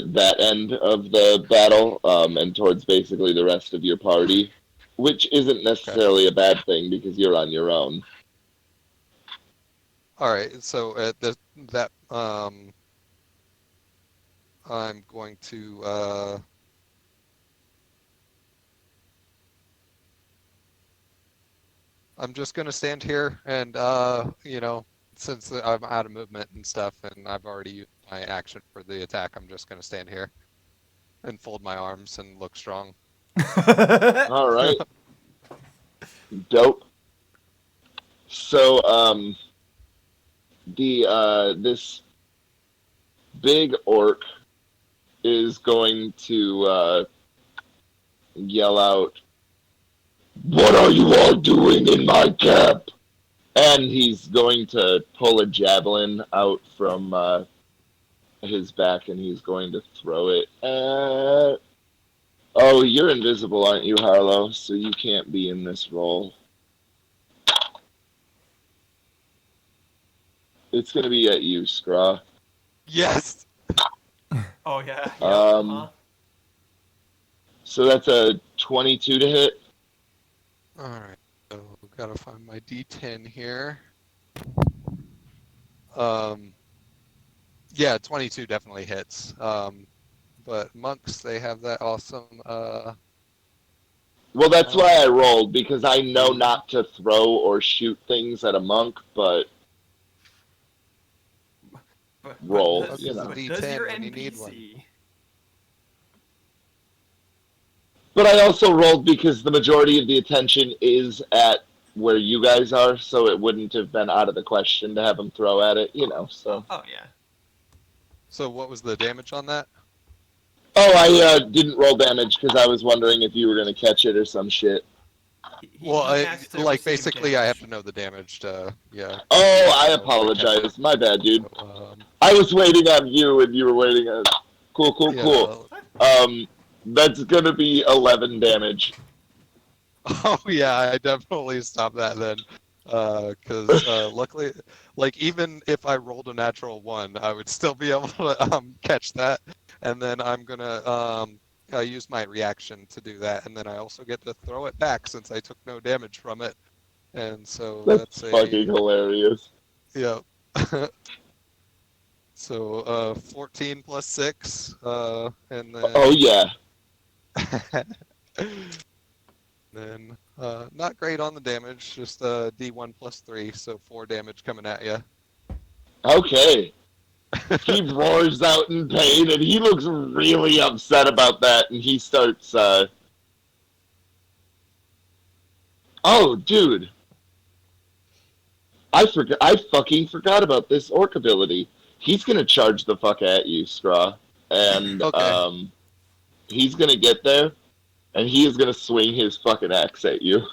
that end of the battle, and towards basically the rest of your party, which isn't necessarily a bad thing because you're on your own. All right, so at that I'm going to I'm just going to stand here and since I'm out of movement and stuff and I've already used my action for the attack, I'm just going to stand here and fold my arms and look strong. All right. Dope. So, this big orc is going to yell out, "What are you all doing in my camp?" And he's going to pull a javelin out from his back, and he's going to throw it at... Oh, you're invisible, aren't you, Harlow? So you can't be in this roll. It's going to be at you, Scraw. Yes. Oh yeah. Yep, So that's a 22 to hit. All right. So gotta find my D10 here. Yeah, 22 definitely hits. But monks, they have that awesome. Well, that's why I rolled, because I know not to throw or shoot things at a monk, but roll, does, you know. but D10 does your when you need one. NPC? But I also rolled because the majority of the attention is at where you guys are, so it wouldn't have been out of the question to have him throw at it, you know, so. Oh yeah. So what was the damage on that? Oh, I didn't roll damage because I was wondering if you were going to catch it or some shit. Well, he has to like receive basically, I have damage. to know the damage to Oh, I apologize. My bad, dude. So, I was waiting on you, and you were waiting on... Cool. That's going to be 11 damage. Oh yeah, I definitely stopped that then, because luckily, like even if I rolled a natural 1, I would still be able to catch that, and then I'm gonna use my reaction to do that, and then I also get to throw it back since I took no damage from it, and so That's fucking hilarious. Yeah. So 14 plus 6, and then. Oh yeah. Then not great on the damage, just D1 plus 3, so 4 damage coming at you. Okay. He roars out in pain, and he looks really upset about that, and he starts, Oh, dude. I fucking forgot about this orc ability. He's gonna charge the fuck at you, Scraw. And, Okay. He's gonna get there, and he is gonna swing his fucking axe at you.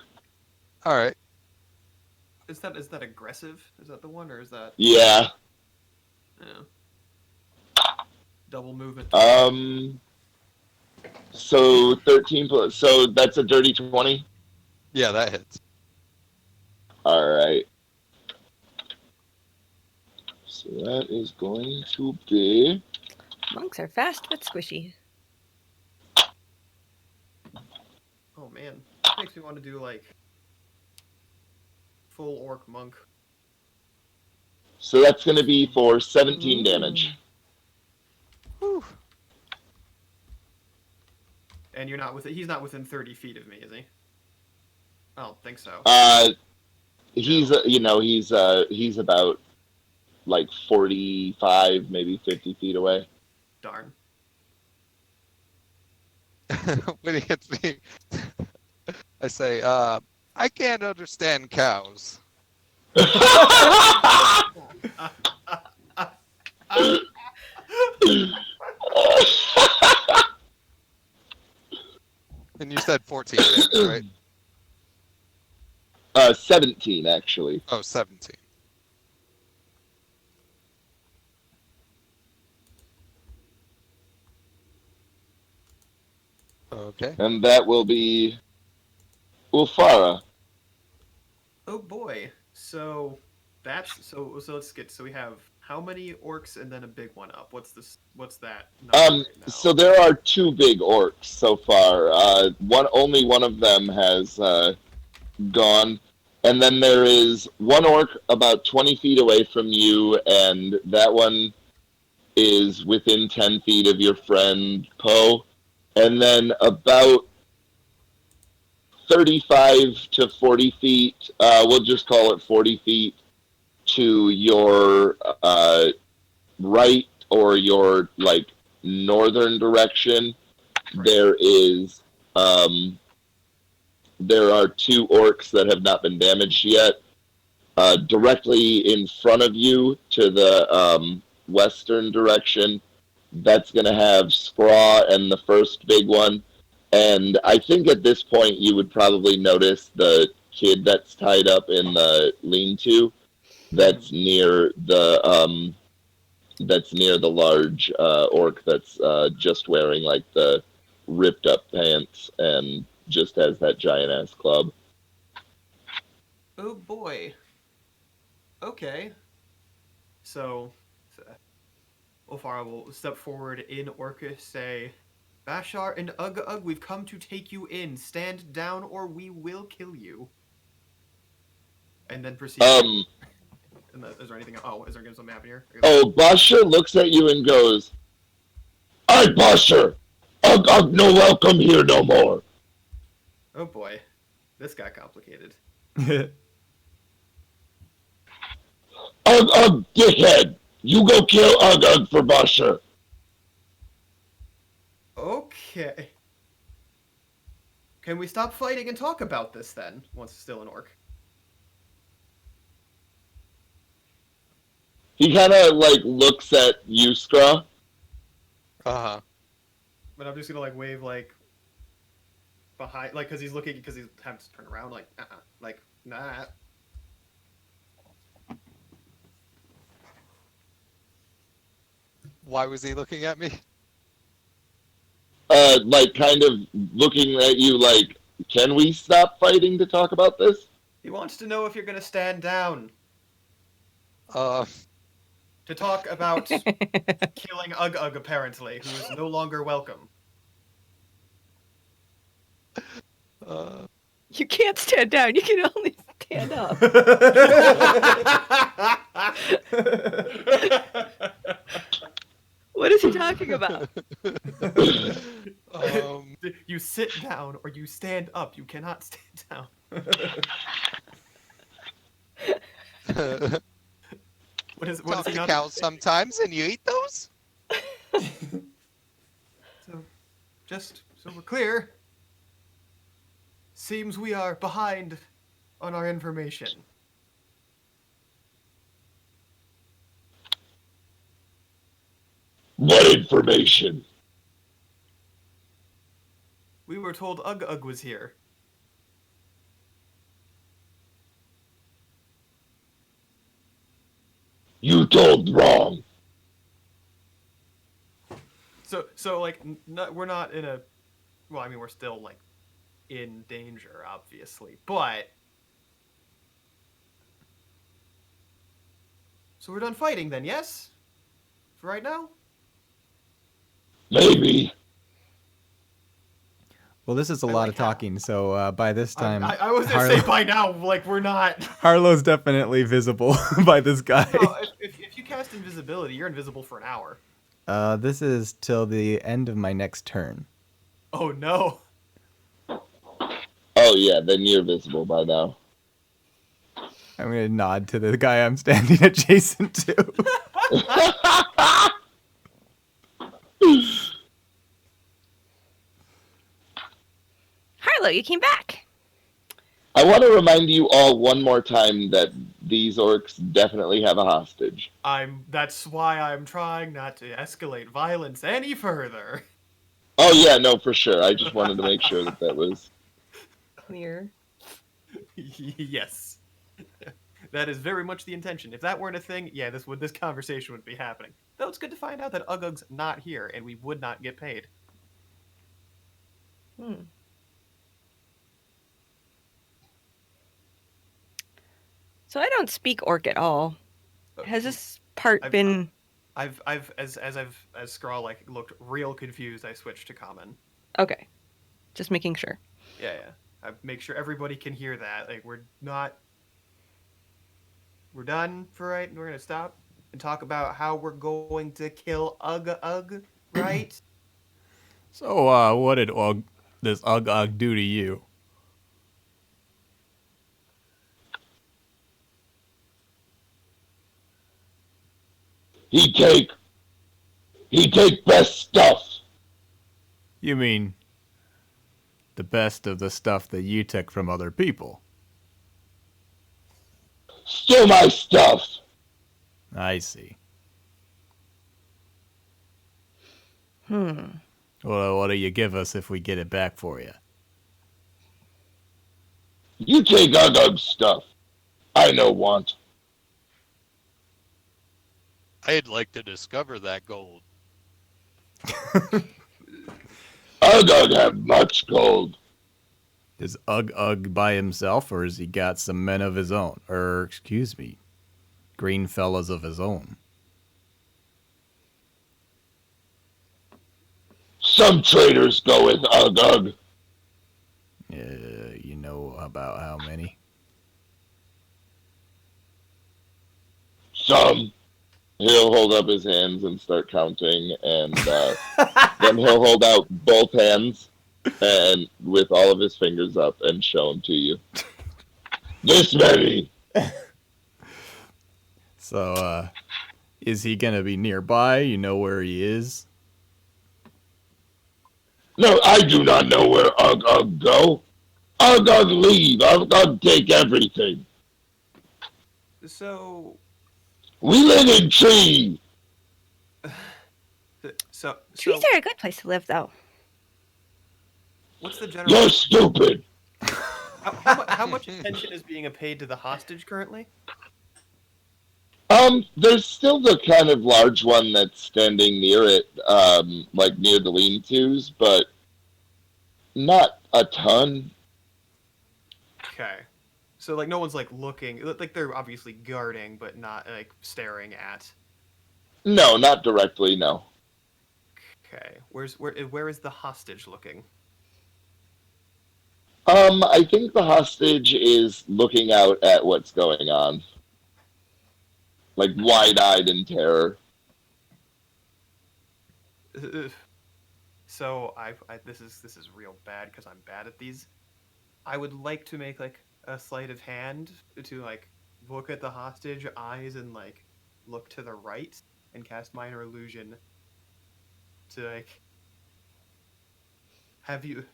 All right. Is that aggressive? Is that the one, or is that? Yeah. Yeah. Double movement. So 13 plus... So that's a dirty 20? Yeah, that hits. Alright. So that is going to be Monks are fast but squishy. Oh man, makes me want to do like full orc monk. So that's going to be for 17 damage. Whew. And you're not within. He's not within 30 feet of me, is he? I don't think so. He's he's about like 45, maybe 50 feet away. Darn. When he hits me, I say, I can't understand cows. And you said 14 damage, right? 17 actually. Oh, 17. Okay. And that will be Ulfara. Oh boy. So that's so let's get so we have how many orcs and then a big one up? What's this? What's that number right now? So there are 2 big orcs so far. Only one of them has gone, and then there is one orc about 20 feet away from you, and that one is within 10 feet of your friend Poe, and then about 35 to 40 feet, we'll just call it 40 feet, to your right or your like northern direction. Right. There are 2 orcs that have not been damaged yet. Directly in front of you to the western direction, that's going to have Scraw and the first big one. And I think at this point you would probably notice the kid that's tied up in the lean-to. That's near the large orc that's just wearing like the ripped up pants and just has that giant ass club. Oh boy. Okay. So, Ulfara will step forward in Orcish, say, Bashar and Ugg, we've come to take you in. Stand down or we will kill you. And then proceed. Is there anything? Oh, is there something happening here? Basher looks at you and goes, "Aye, Basher! Ugg, no welcome here no more." Oh boy. This got complicated. Ugg, dickhead! You go kill Ugg for Basher. Okay. Can we stop fighting and talk about this then? Once it's still an orc. He kind of like looks at you, Scraw. Uh-huh. But I'm just gonna like wave like behind, like because he's having to turn around, like like nah. Why was he looking at me? Like kind of looking at you like, can we stop fighting to talk about this? He wants to know if you're gonna stand down Uh, to talk about killing Ugg apparently, who is no longer welcome. You can't stand down. You can only stand up. What is he talking about? You sit down or you stand up. You cannot stand down. What is talk he to not cows sometimes, and you eat those? So, just so we're clear, seems we are behind on our information. What information? We were told Ugg was here. You told wrong. So like, we're not in a. Well, I mean, we're still like in danger, obviously, but. So we're done fighting then, yes? For right now? Maybe. Well, this is a I lot like of how- talking. So by this time, I was gonna say by now, like we're not. Harlow's definitely visible by this guy. No, if you cast invisibility, you're invisible for an hour. This is till the end of my next turn. Oh no. Oh yeah, then you're visible by now. I'm gonna nod to the guy I'm standing adjacent to. Harlow, you came back. I want to remind you all one more time that these orcs definitely have a hostage. That's why I'm trying not to escalate violence any further. Oh yeah, no, for sure. I just wanted to make sure that was Clear. Yes. That is very much the intention. If that weren't a thing, yeah, this conversation would be happening. Though it's good to find out that Ugug's not here and we would not get paid. So I don't speak Orc at all. Has this part I've- been? as Skrull like looked real confused, I switched to common. Okay, just making sure. Yeah. I make sure everybody can hear that. Like we're done for right. We're gonna stop and talk about how we're going to kill Ugg, right? So, what did this Ugg do to you? he take best stuff. You mean the best of the stuff that you took from other people? Steal my stuff. I see. Hmm. Well, what do you give us if we get it back for you? You take Ugug's stuff. I no want. I'd like to discover that gold. Ugug have much gold. Is Ugg by himself, or has he got some men of his own? Or, excuse me, green fellas of his own? Some traders go with Ugug. You know about how many? Some. He'll hold up his hands and start counting, and then he'll hold out both hands and with all of his fingers up and show them to you. This many. So, is he gonna be nearby? You know where he is? No, I do not know where Ugug go. Ugug leave. Ugug take everything. So We live in trees. Trees are a good place to live, though. What's the general? You're stupid. How much attention is being paid to the hostage currently? There's still the kind of large one that's standing near it, like near the lean-tos, but not a ton. Okay. So like no one's like looking, like they're obviously guarding, but not like staring at. No, not directly, no. Okay. Where is the hostage looking? I think the hostage is looking out at what's going on. Like wide-eyed in terror. So this is real bad because I'm bad at these. I would like to make like a sleight of hand to like look at the hostage eyes and like look to the right and cast minor illusion to like have you.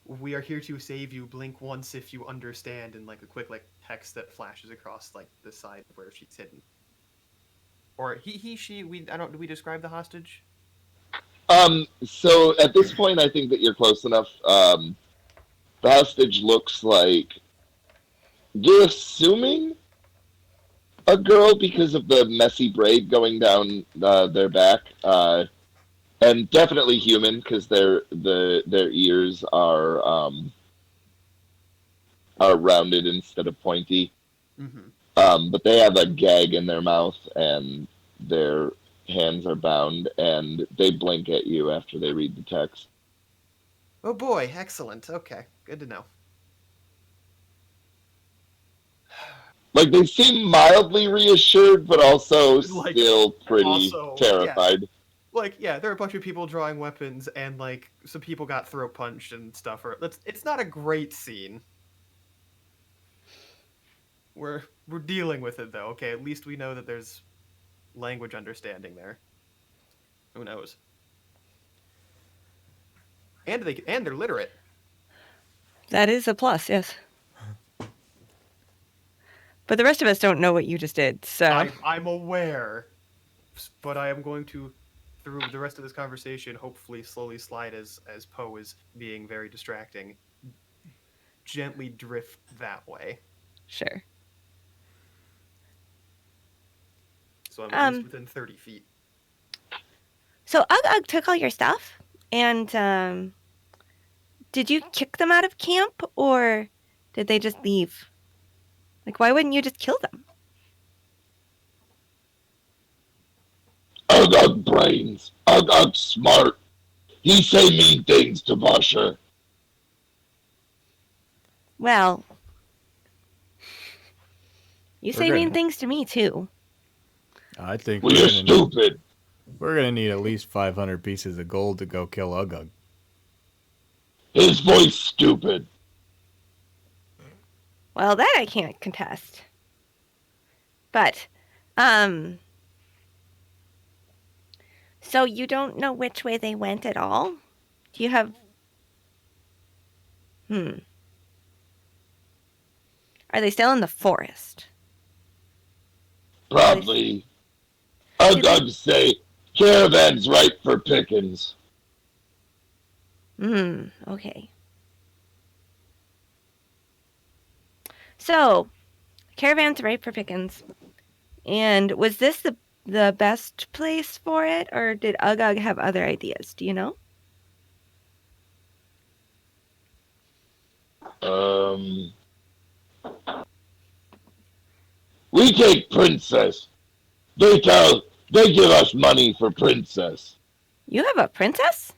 We are here to save you. Blink once if you understand, and like a quick like text that flashes across like the side of where she's hidden. Or he, she. I don't. Do we describe the hostage? So at this point, I think that you're close enough. The hostage looks like you're assuming a girl because of the messy braid going down their back, and definitely human because their ears are rounded instead of pointy. Mm-hmm. But they have a gag in their mouth and their hands are bound, and they blink at you after they read the text. Oh boy, excellent. Okay, good to know. Like, they seem mildly reassured, but also Like, still pretty also, terrified. Like, yeah, there are a bunch of people drawing weapons, and like some people got throat punched and stuff. Or it's not a great scene. We're dealing with it though. Okay, at least we know that there's language understanding there. Who knows? And they're literate. That is a plus, yes. But the rest of us don't know what you just did, so I'm aware, but I am going to, through the rest of this conversation, hopefully slowly slide as Poe is being very distracting, gently drift that way. sure. So I'm at least within 30 feet. So Ugg took all your stuff, and did you kick them out of camp, or did they just leave? Like, why wouldn't you just kill them? Ugg brains. Ugg smart. He say mean things to Basher. Well, you say Okay. mean things to me too. I think We're stupid. we're gonna need at least 500 pieces of gold to go kill Ugg. His voice stupid. Well, that I can't contest. But, so you don't know which way they went at all? Do you have... Are they still in the forest? Probably. Ugg say Caravan's ripe for pickings. Okay. So, Caravan's ripe for pickings. And was this the best place for it, or did Ugg have other ideas? Do you know? We take Princess. They give us money for Princess. You have a princess?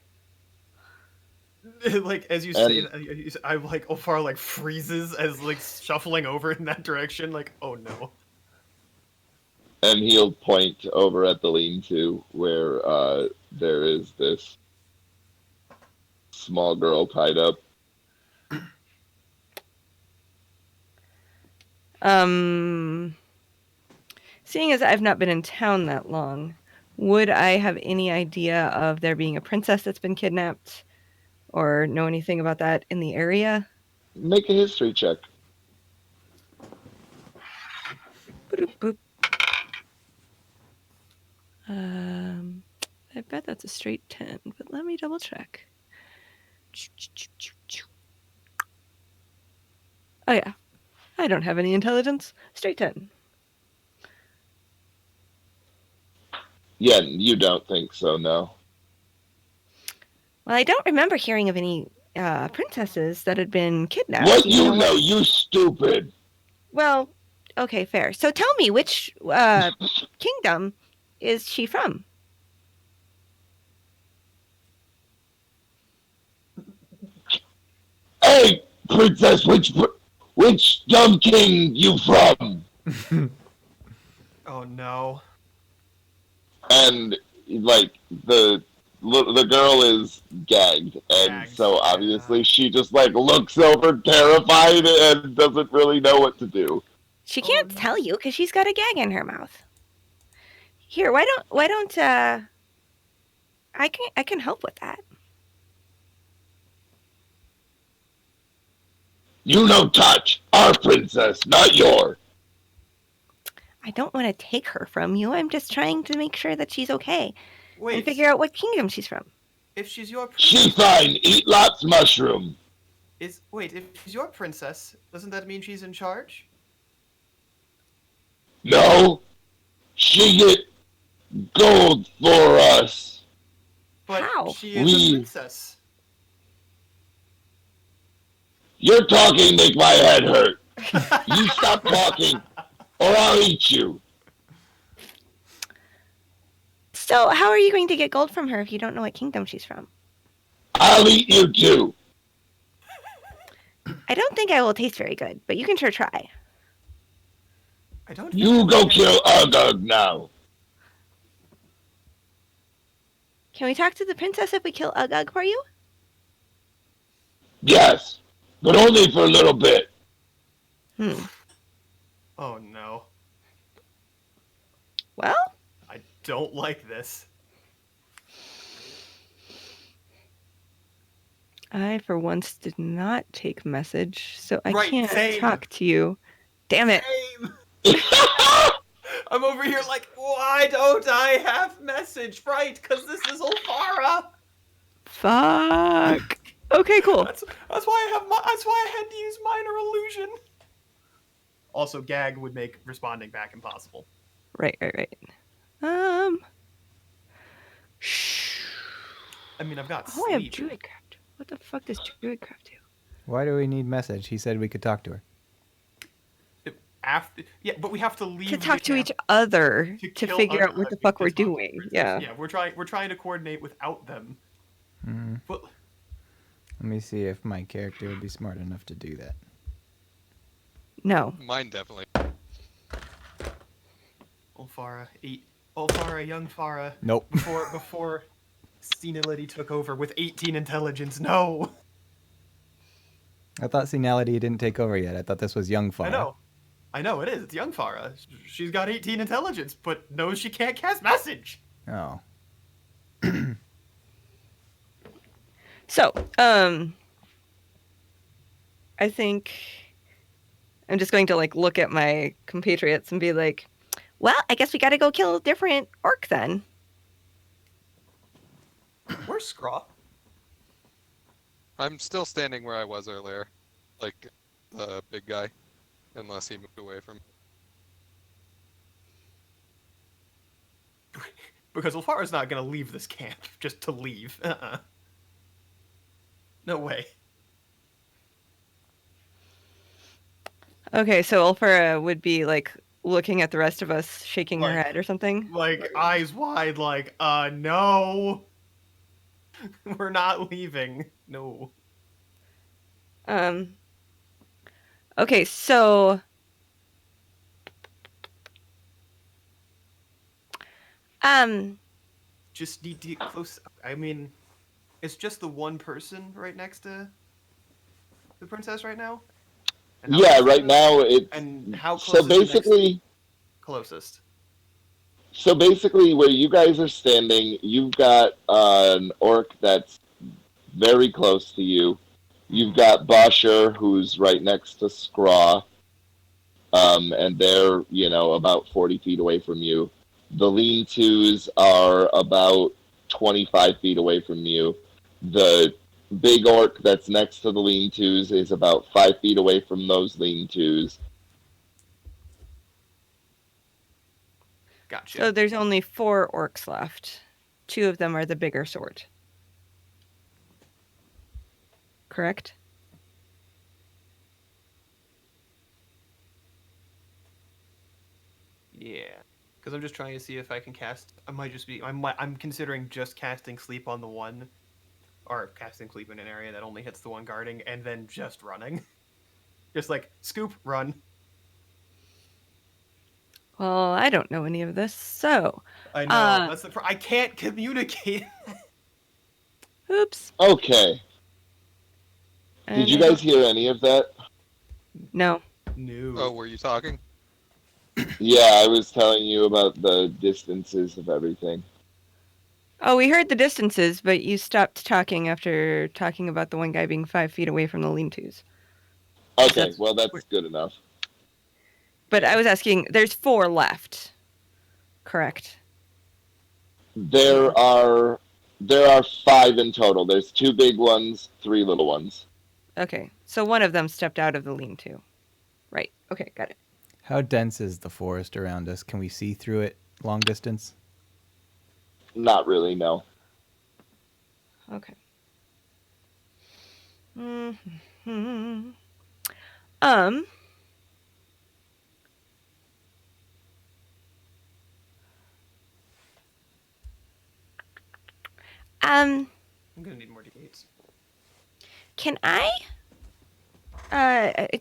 Like, as you say that, I'm like, Ofar like freezes as like shuffling over in that direction, like, oh no. And he'll point over at the lean-to where there is this small girl tied up. Seeing as I've not been in town that long, would I have any idea of there being a princess that's been kidnapped? Or know anything about that in the area? Make a history check. Boop, boop. I bet that's a straight 10, but let me double check. Oh yeah, I don't have any intelligence. Straight 10. Yeah, you don't think so, no. Well, I don't remember hearing of any princesses that had been kidnapped. What you know, you stupid. Well, okay, fair. So tell me, which kingdom is she from? Hey, Princess, which dumb king you from? Oh no. And like the girl is gagged, and Gagged, so yeah. obviously she just like looks over terrified and doesn't really know what to do. She can't tell you because she's got a gag in her mouth. Here, why don't I can help with that. You no touch our princess, not your. I don't want to take her from you. I'm just trying to make sure that she's okay and Wait, figure out what kingdom she's from. if she's your She princess, fine, eat lots mushroom. if she's your princess, doesn't that mean she's in charge? No, she get gold for us. But How? she is a princess. Your talking make my head hurt. You stop talking, or I'll eat you. So, how are you going to get gold from her if you don't know what kingdom she's from? I'll eat you too. I don't think I will taste very good, but you can sure try. I don't. You go kill Ugug now. Can we talk to the princess if we kill Ugug for you? Yes, but only for a little bit. Oh no, Well, I don't like this. I, for once, did not take message, so I Right, can't same. talk to you. Damn it. Same. I'm over here like, why don't I have message? Right, because this is Ulfara. Fuck. Okay, cool. That's why I had to use minor illusion. Also, gag would make responding back impossible. Right. Shh. I mean, I've got Oh, I have sleep. Druidcraft. What the fuck does Druidcraft do? Why do we need message? He said we could talk to her. But we have to leave To the talk to camp each other to kill figure out other what the fuck we're Ugg doing. monsters. Yeah. Yeah, we're trying to coordinate without them. Mm. But Let me see if my character would be smart enough to do that. No. Mine definitely. Ulfara, young Farah, Nope. before senility took over with 18 intelligence. No. I thought senility didn't take over yet. I thought this was young Farah. I know it is. It's young Farah. She's got 18 intelligence, but knows she can't cast message. Oh. So, I think I'm just going to look at my compatriots and be like, Well, I guess we gotta go kill a different orc then. Where's Scraw? I'm still standing where I was earlier, like the big guy, unless he moved away from. Because Ulfara's not gonna leave this camp just to leave. No way. okay, so Ulfara would be looking at the rest of us, shaking her Like- head or something. Like eyes wide, like, no. We're not leaving. No. Okay, so Just need to get close. I mean, it's just the one person right next to the princess right now. And how Yeah, close right is it? now it's And how close so is the next basically. closest? So basically, where you guys are standing, you've got an orc that's very close to you. You've got Bosher, who's right next to Scraw, and they're about 40 feet away from you. The lean-tos are about 25 feet away from you. The big orc that's next to the lean-tos is about 5 feet away from those lean-tos. Gotcha. so there's only 4 orcs left. 2 of them are the bigger sort. Correct? Yeah. Because I'm just trying to see if I can cast. I'm considering just casting sleep on the one, or casting sleep in an area that only hits the one guarding, and then just running. Just scoop, run. Well, I don't know any of this, so I know. That's I can't communicate. oops. Okay. Did you guys hear any of that? No. No. Oh, were you talking? Yeah, I was telling you about the distances of everything. Oh, we heard the distances, but you stopped talking after talking about the one guy being 5 feet away from the lean-tos. Okay, well that's good enough. But I was asking, there's 4 left. Correct. There are 5 in total. There's 2 big ones, 3 little ones. Okay, so one of them stepped out of the lean-to. Right. Okay, got it. How dense is the forest around us? Can we see through it long distance? Not really, no. Okay. Mm-hmm. I'm gonna need more d8s. Can I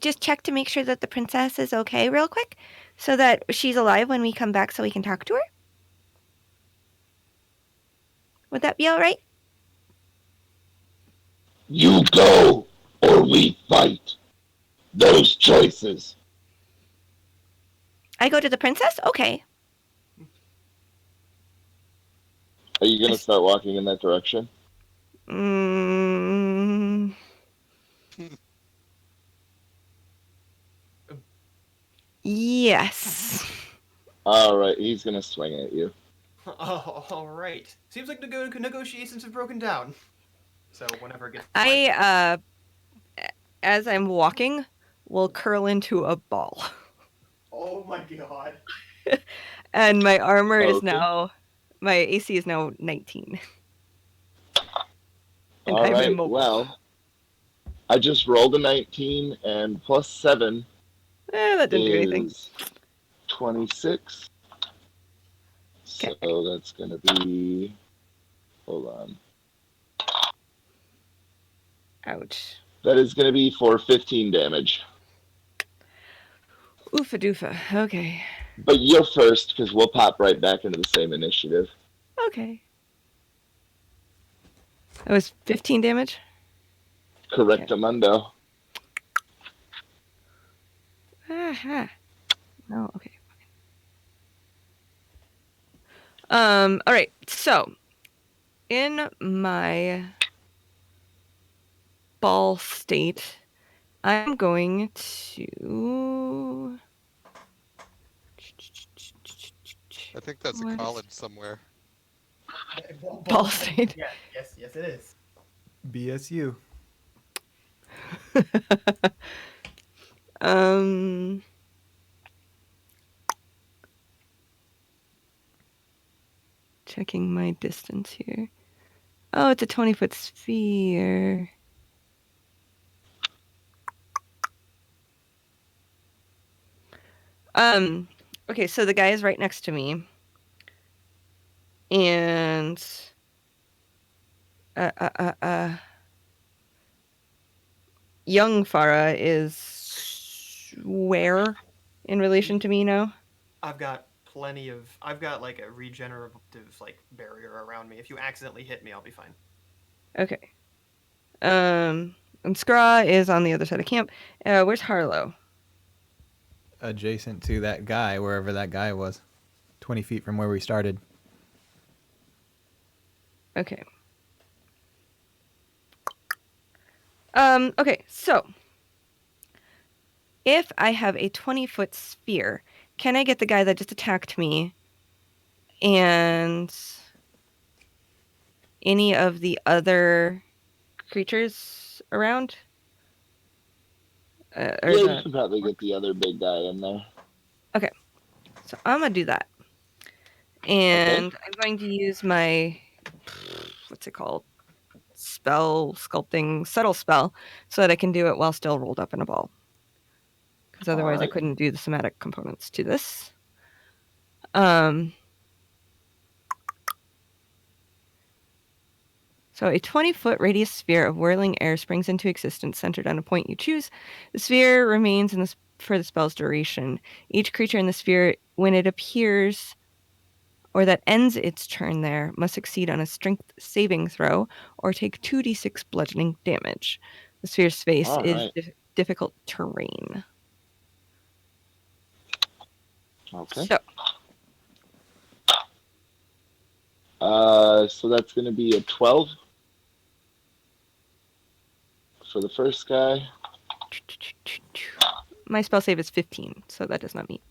just check to make sure that the princess is okay real quick, so that she's alive when we come back, so we can talk to her? Would that be all right? You go, or we fight. Those choices. I go to the princess? Okay. Are you gonna start walking in that direction? Mm, yes. All right, he's gonna swing at you. Oh, all right. Seems like negotiations have broken down. So whenever it gets, As I'm walking, will curl into a ball. oh my god. And my armor is Okay. now, my AC is now 19. And All I'm right. immobile. Well, I just rolled a 19, and plus 7 That didn't do anything. is 26. So Okay. that's gonna be. Hold on. Ouch. That is gonna be for 15 damage. Oofa doofa. Okay. But you're first, because we'll pop right back into the same initiative. Okay. That was 15 damage? Correctamundo. Aha. No, okay. All right. So, in my ball state, I'm going to. I think that's a What is- college somewhere. Ball state. Yes, it is. BSU. um. Checking my distance here. Oh, it's a 20-foot sphere. Okay, so the guy is right next to me. And young Farah is where in relation to me now? I've got like a regenerative like barrier around me. If you accidentally hit me, I'll be fine. Okay. And Skra is on the other side of camp. Where's Harlow? Adjacent to that guy, wherever that guy was. 20 feet from where we started. Okay. Okay, so if I have a 20-foot sphere, can I get the guy that just attacked me and any of the other creatures around? Yeah, you can probably get the other big guy in there. So I'm gonna do that. And I'm going to use my, what's it called? Spell sculpting subtle spell so that I can do it while still rolled up in a ball. Because otherwise I Alright. couldn't do the somatic components to this. So a 20-foot radius sphere of whirling air springs into existence centered on a point you choose. The sphere remains in for the spell's duration. Each creature in the sphere, when it appears or that ends its turn there, must succeed on a strength saving throw or take 2d6 bludgeoning damage. The sphere's space is difficult terrain. Okay. So, So that's going to be a 12 for the first guy. my spell save is 15, so that does not meet.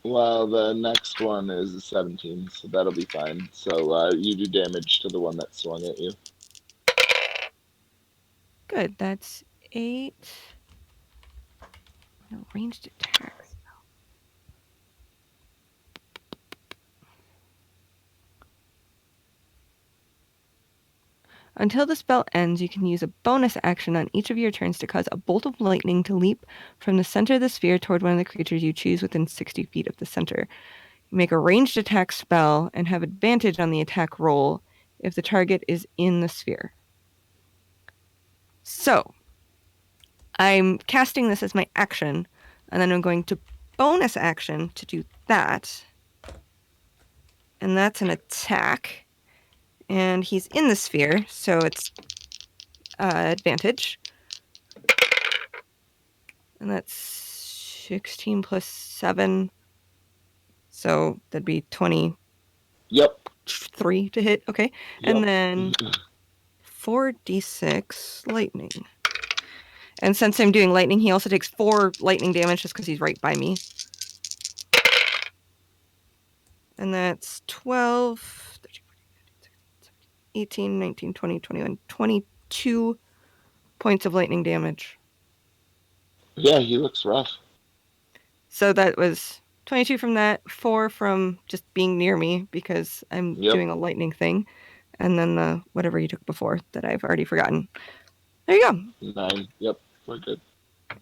Well, the next one is a 17, so that'll be fine. So you do damage to the one that swung at you. Good, that's 8. No, ranged attacks. Until the spell ends, you can use a bonus action on each of your turns to cause a bolt of lightning to leap from the center of the sphere toward one of the creatures you choose within 60 feet of the center. You make a ranged attack spell and have advantage on the attack roll if the target is in the sphere. So I'm casting this as my action, and then I'm going to bonus action to do that. And that's an attack. And he's in the sphere, so it's advantage. And that's 16 plus 7. So that'd be 23 Yep. to hit. Okay. Yep. And then 4d6 lightning. And since I'm doing lightning, he also takes 4 lightning damage just because he's right by me. And that's 12, 13, 14, 18, 19, 20, 21, 22 points of lightning damage. Yeah, he looks rough. So that was 22 from that, 4 from just being near me because I'm doing a lightning thing, and then the whatever you took before that I've already forgotten. There you go. 9. Yep, we're good.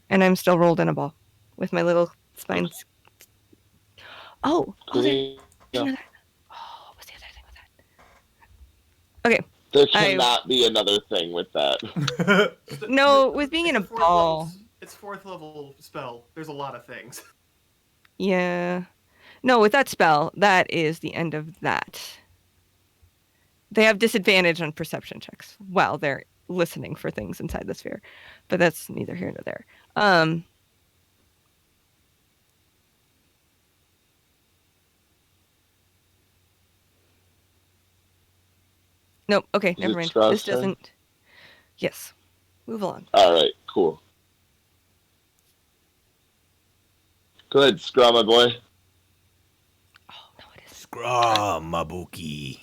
And I'm still rolled in a ball with my little spines. Oh, Great. another. Oh, what's the other thing with that? Okay. There cannot be another thing with that. No, with being in a ball. It's 4th level spell. There's a lot of things. Yeah. No, with that spell, that is the end of that. They have disadvantage on perception checks while they're listening for things inside the sphere. But that's neither here nor there. Nope. Okay, Is never it mind. Strauss' This turn? doesn't. Yes. Move along. All right, cool. Go ahead, Scraw, my boy. Oh, no, it is. Scrum, Mabuki.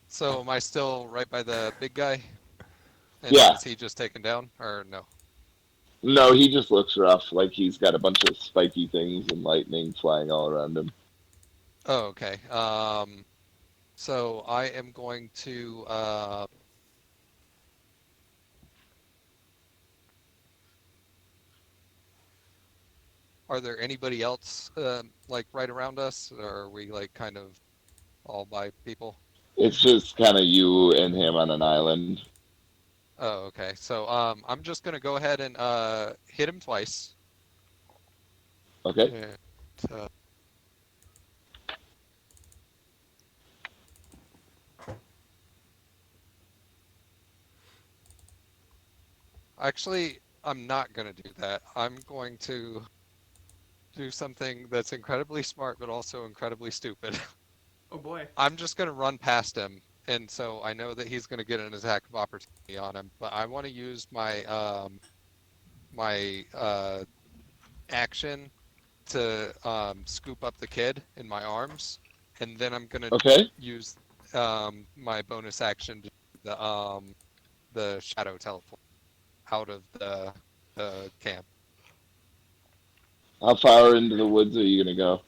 So am I still right by the big guy? And Yeah. Is he just taken down, or no? No, he just looks rough. Like he's got a bunch of spiky things and lightning flying all around him. Oh, okay. So I am going to are there anybody else like right around us, or are we like kind of all by people? It's just kind of you and him on an island. Oh, okay. So I'm just gonna go ahead and hit him twice. Okay. And, actually, I'm not gonna do that. I'm going to do something that's incredibly smart, but also incredibly stupid. Oh boy. I'm just gonna run past him, and so I know that he's gonna get an attack of opportunity on him. But I want to use my action to scoop up the kid in my arms, and then I'm gonna use my bonus action to do the shadow teleport out of the camp. How far into the woods are you gonna go?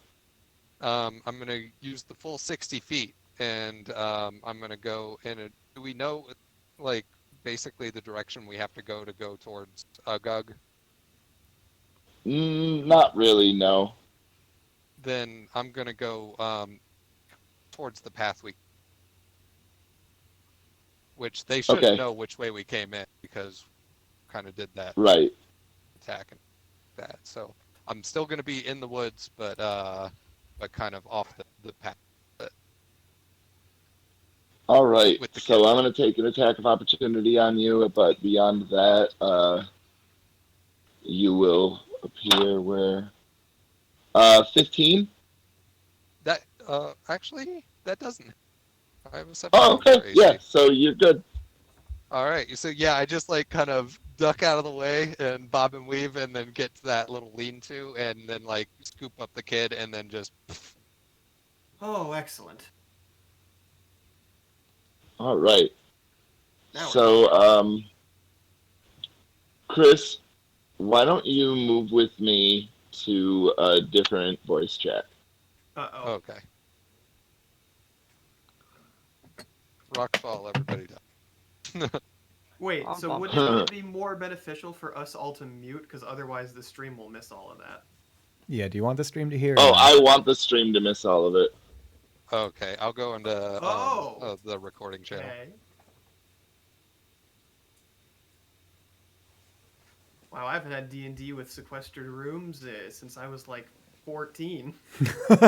I'm gonna use the full 60 feet, and I'm gonna go in a. Do we know, like, basically the direction we have to go towards Ugug? Not really, no. Then I'm gonna go towards the path which they should know which way we came in because kind of did that attack and that. So I'm still gonna be in the woods, but kind of off the path. All right, so I'm going to take an attack of opportunity on you, but beyond that, you will appear where? 15? That, actually, that doesn't. I have a 17. Oh, okay, yeah, so you're good. All right, so yeah, I just like kind of duck out of the way and bob and weave and then get to that little lean-to and then like scoop up the kid and then just... Oh, excellent. All right. So, Chris, why don't you move with me to a different voice chat? Uh-oh. Okay. Rockfall, everybody died. Wait, so would it be more beneficial for us all to mute? Because otherwise the stream will miss all of that. Yeah, do you want the stream to hear? Oh, I want the stream to miss all of it. Okay, I'll go into Oh! the recording channel. Okay. Wow, I haven't had D&D with sequestered rooms since I was like 14. What's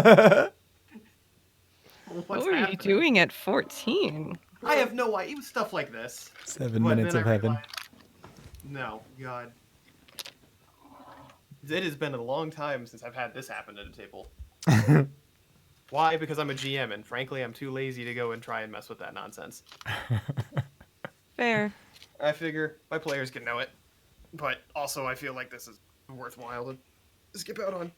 What were you happening? doing at 14? I have no idea. It was stuff like this. 7 But minutes then of I heaven. realized, no, God. It has been a long time since I've had this happen at a table. Why? Because I'm a GM, and frankly, I'm too lazy to go and try and mess with that nonsense. Fair. I figure my players can know it, but also I feel like this is worthwhile to skip out on.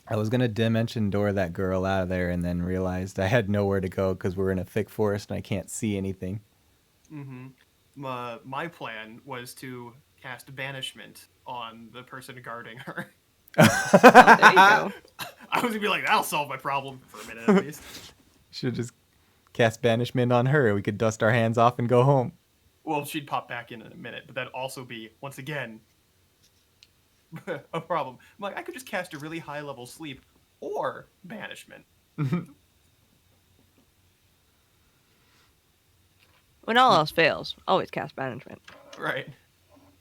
I was gonna dimension door that girl out of there, and then realized I had nowhere to go because we're in a thick forest and I can't see anything. Mm-hmm. My plan was to cast banishment on the person guarding her. Oh, there you go. I was gonna be like, that'll solve my problem for a minute at least. Should just cast banishment on her. We could dust our hands off and go home. Well, she'd pop back in a minute, but that'd also be, once again, a problem. I'm like, I could just cast a really high level sleep or banishment. When all else fails, always cast banishment. Right.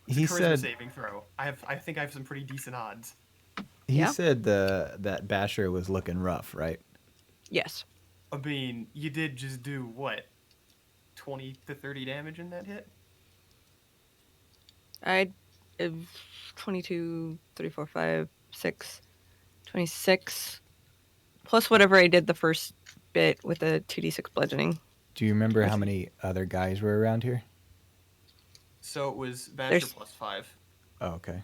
It's He a charisma said saving throw. I think I have some pretty decent odds. he Yeah. said that Basher was looking rough, right? Yes. I mean, you did just do what? 20 to 30 damage in that hit? I 22, 34, 5, 6, 26. Plus whatever I did the first bit with the 2d6 bludgeoning. Do you remember how many other guys were around here? So it was Basher There's- plus 5. Oh, okay.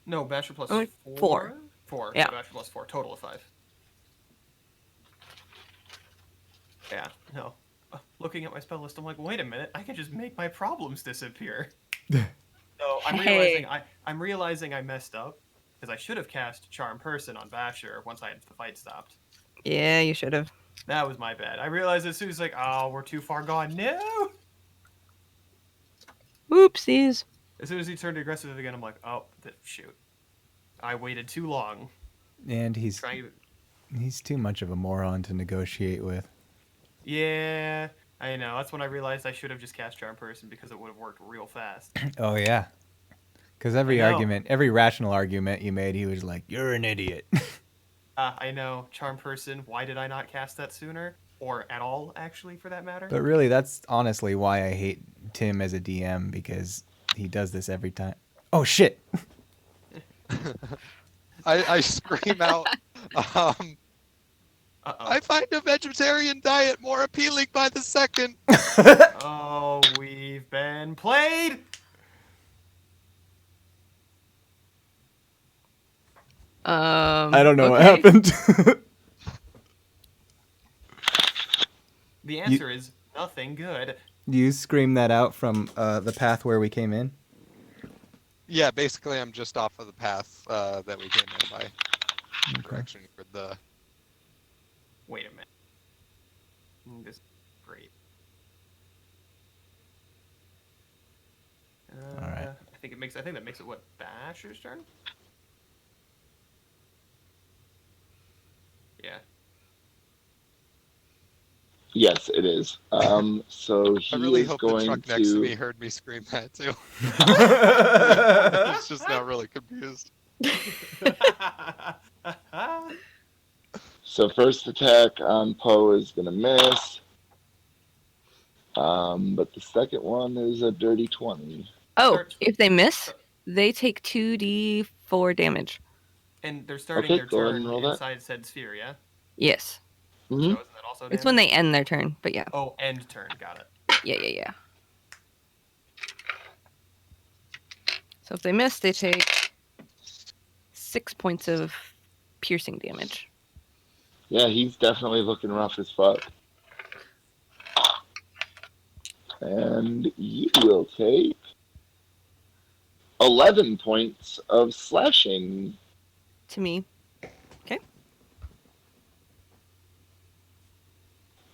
No, Basher plus Only 4? four. 4. Yeah. Basher plus 4. Total of 5. Yeah, no. Looking at my spell list, I'm like, wait a minute, I can just make my problems disappear. So Hey. I'm realizing I messed up because I should have cast Charm Person on Basher once the fight stopped. Yeah, you should have. That was my bad. I realized as soon as oh, we're too far gone. No. Oopsies. As soon as he turned aggressive again, I'm like, oh, shoot. I waited too long. And he's Trying to... too much of a moron to negotiate with. Yeah, I know. That's when I realized I should have just cast Charm Person because it would have worked real fast. Oh yeah. Because every I know. argument, every rational argument you made, he was like, "You're an idiot." I know. Charm Person, why did I not cast that sooner? Or at all, actually, for that matter? But really, that's honestly why I hate Tim as a DM, because he does this every time. Oh shit! I scream out, Uh-oh. I find a vegetarian diet more appealing by the second. Oh, we've been played! I don't know what okay. happened. The answer is nothing good. You scream that out from the path where we came in? Yeah, basically I'm just off of the path that we came in by. Okay. Direction for the... Wait a minute. This is great. All right. I think that makes it what, Basher's turn? Yeah. Yes, it is. So he I really is hope the going truck next to to. me heard me scream that too. It's just not really confused. So first attack on Poe is going to miss. But the second one is a dirty 20. Oh, Start- if they miss, they take 2d4 damage. And they're starting Okay, their go ahead turn and roll that. inside said sphere, yeah? Yes. Hmm. So isn't that also It's when damage? they end their turn, but yeah. Oh, end turn. Got it. Yeah. So if they miss, they take 6 points of piercing damage. Yeah, he's definitely looking rough as fuck. And you will take 11 points of slashing. To me.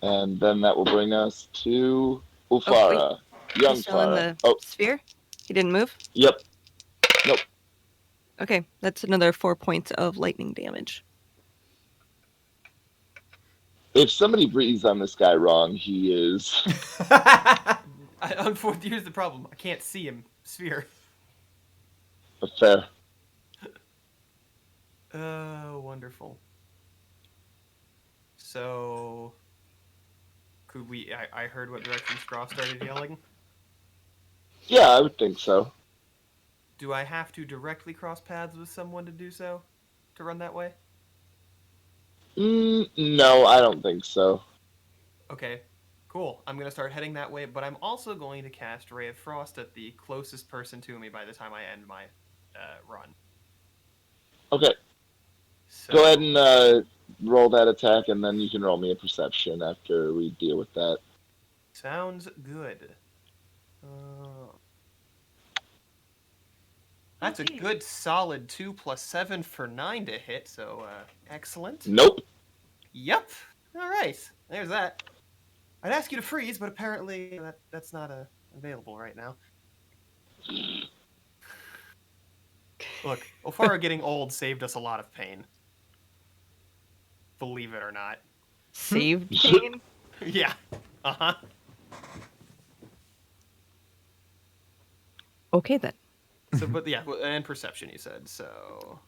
And then that will bring us to Ufara. Young He's still in Farah. the Oh, sphere? He didn't move? yep. Okay, that's another 4 points of lightning damage. If somebody breathes on this guy wrong, he is. Unfortunately, here's the problem. I can't see him. Sphere. Fair. Wonderful. So, could we? I heard what direction Scraw started yelling. Yeah, I would think so. Do I have to directly cross paths with someone to do so? To run that way? No, I don't think so. Okay, cool. I'm gonna start heading that way, but I'm also going to cast Ray of Frost at the closest person to me by the time I end my run. Okay, So, go ahead and roll that attack, and then you can roll me a perception after we deal with that. sounds good. That's Okay. a good solid 2 plus 7 for 9 to hit, so excellent. Nope. Yep. All right. There's that. I'd ask you to freeze, but apparently that's not available right now. Look, Ofara getting old saved us a lot of pain. Believe it or not. Saved pain? Yeah. Uh-huh. Okay, then. So, but yeah, and perception, you said. So,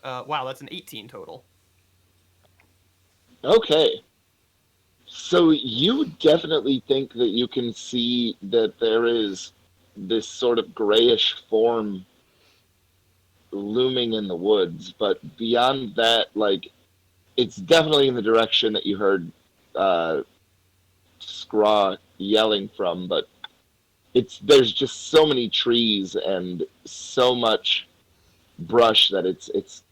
wow, that's an 18 total. Okay. So you definitely think that you can see that there is this sort of grayish form looming in the woods, but beyond that, like, it's definitely in the direction that you heard Scraw yelling from, but there's just so many trees and so much brush that it's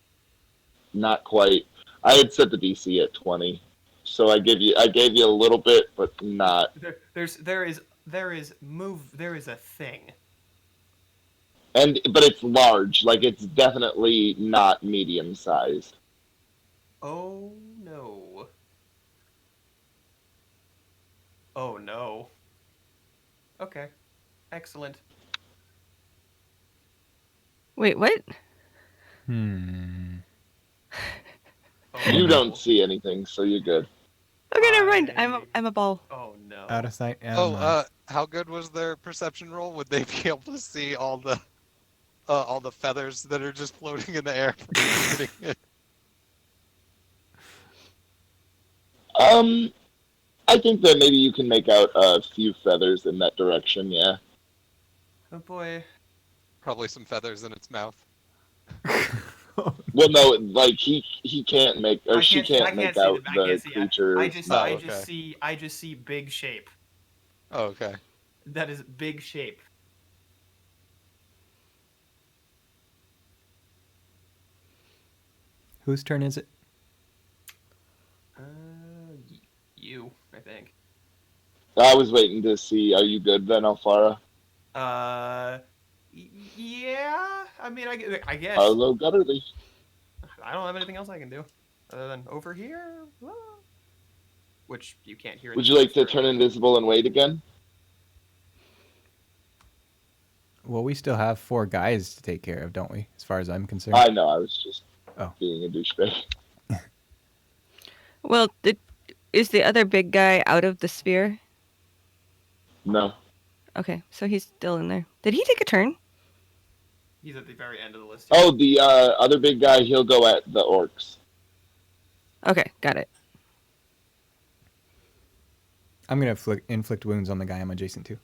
not quite. I had set the DC at 20, so I gave you a little bit, but not. There is a thing. But it's large, like it's definitely not medium sized. Oh no. Oh no. Okay. Excellent. Wait, what? Hmm. Oh, You no. don't see anything, so you're good. Okay, never mind. I'm a ball. Oh no. Out of sight, out of mind. Oh, how good was their perception roll? Would they be able to see all the feathers that are just floating in the air? I think that maybe you can make out a few feathers in that direction. Yeah. Oh boy. Probably some feathers in its mouth. Well, no, like he can't make, or she I can't make see out I can't the see it. creature. I okay. just see big shape. Oh, okay. That is big shape. Whose turn is it? You, I think. I was waiting to see. Are you good then, Alfara? Yeah. I mean, I guess. Hello, Gutterly. I don't have anything else I can do other than over here, which you can't hear. Would you like to turn invisible and wait again? Well, we still have 4 guys to take care of, don't we? As far as I'm concerned. I know. I was just Oh. being a douchebag. Well, is the other big guy out of the sphere? No. Okay, so he's still in there. Did he take a turn? He's at the very end of the list. Oh, the other big guy. He'll go at the orcs. Okay, got it. I'm going to inflict wounds on the guy I'm adjacent to.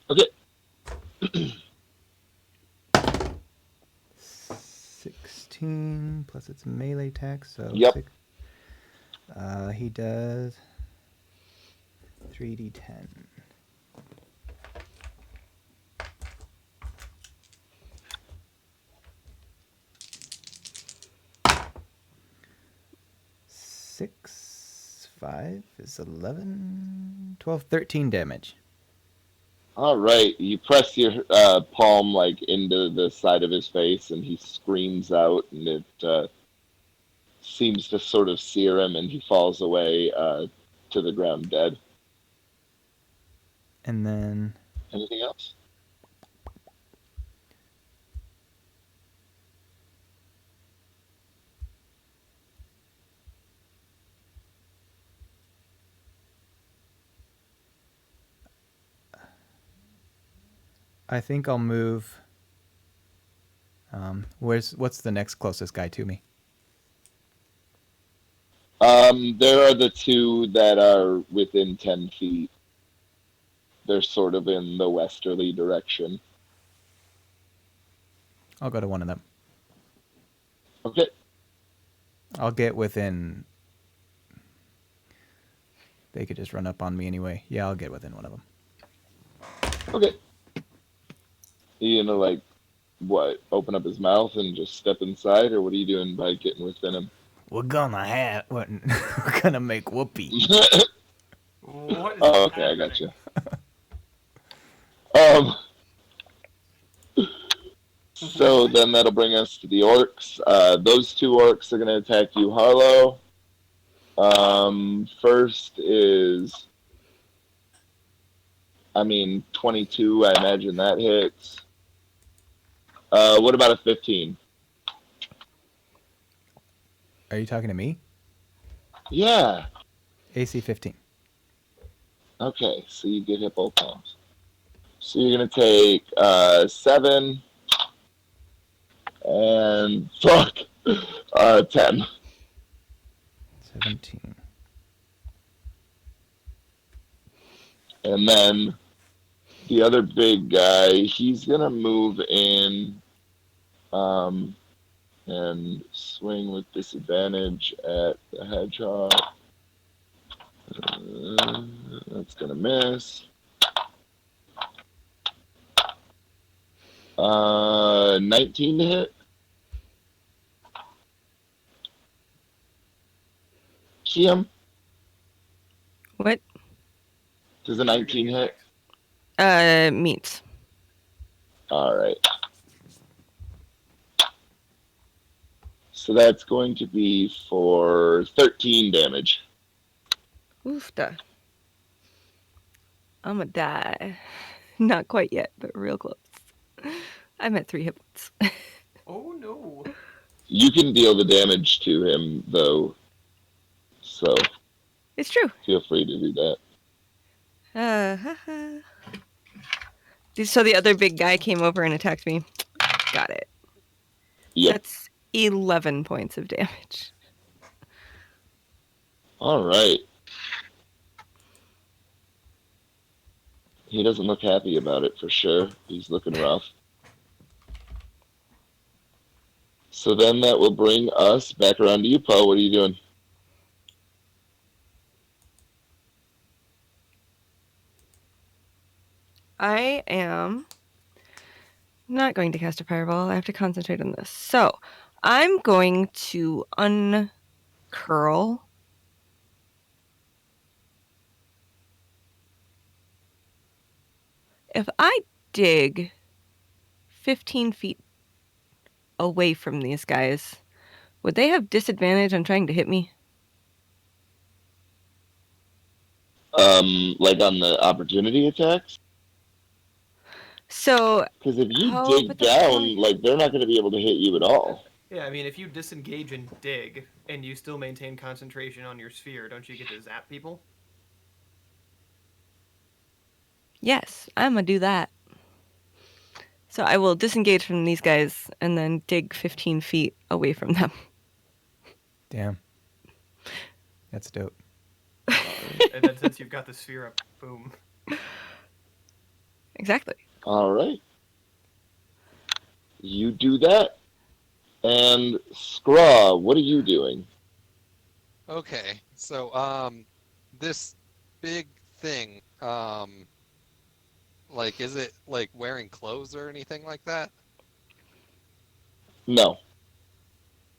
Okay. 16 plus it's melee attack, so Yep. 6. He does 3d10. Six, 5 is 11, 12, 13 damage. All right. You press your palm like into the side of his face, and he screams out, and it seems to sort of sear him, and he falls away to the ground dead. And then Anything else? I think I'll move. What's the next closest guy to me? There are the two that are within 10 feet. They're sort of in the westerly direction. I'll go to one of them. Okay. I'll get within. They could just run up on me anyway. Yeah, I'll get within one of them. Okay. You gonna, like, what? Open up his mouth and just step inside, or what are you doing by getting within him? We're gonna we're gonna make whoopee. What is Oh, okay, I happening? got you. So then that'll bring us to the orcs. Those two orcs are going to attack you, Harlow. First is, 22. I imagine that hits. What about a 15? Are you talking to me? Yeah. AC 15. Okay, so you get hit both times. So you're going to take 7 and 10. 17. And then the other big guy, he's going to move in and swing with disadvantage at the hedgehog. That's going to miss. 19 to hit. Kiam, What? does a 19 hit? Meats. All right. So that's going to be for 13 damage. Oofda. I'ma die. Not quite yet, but real close. I'm at 3 hit points. Oh no. You can deal the damage to him, though. So It's true. feel free to do that. So the other big guy came over and attacked me. Got it. Yep. That's 11 points of damage. All right. He doesn't look happy about it for sure. He's looking rough. So then that will bring us back around to you, Poe. What are you doing? I am not going to cast a fireball. I have to concentrate on this. So I'm going to uncurl. If I dig 15 feet away from these guys, would they have disadvantage on trying to hit me? Like on the opportunity attacks? So, Because if you Oh, dig but that's down, probably- like they're not going to be able to hit you at all. Yeah, I mean, if you disengage and dig, and you still maintain concentration on your sphere, don't you get to zap people? yes, I'm going to do that. So I will disengage from these guys and then dig 15 feet away from them. Damn. That's dope. And then since you've got the sphere up, boom. Exactly. All right. You do that. And Scraw, what are you doing? Okay, so this big thing, like, is it like wearing clothes or anything like that? No.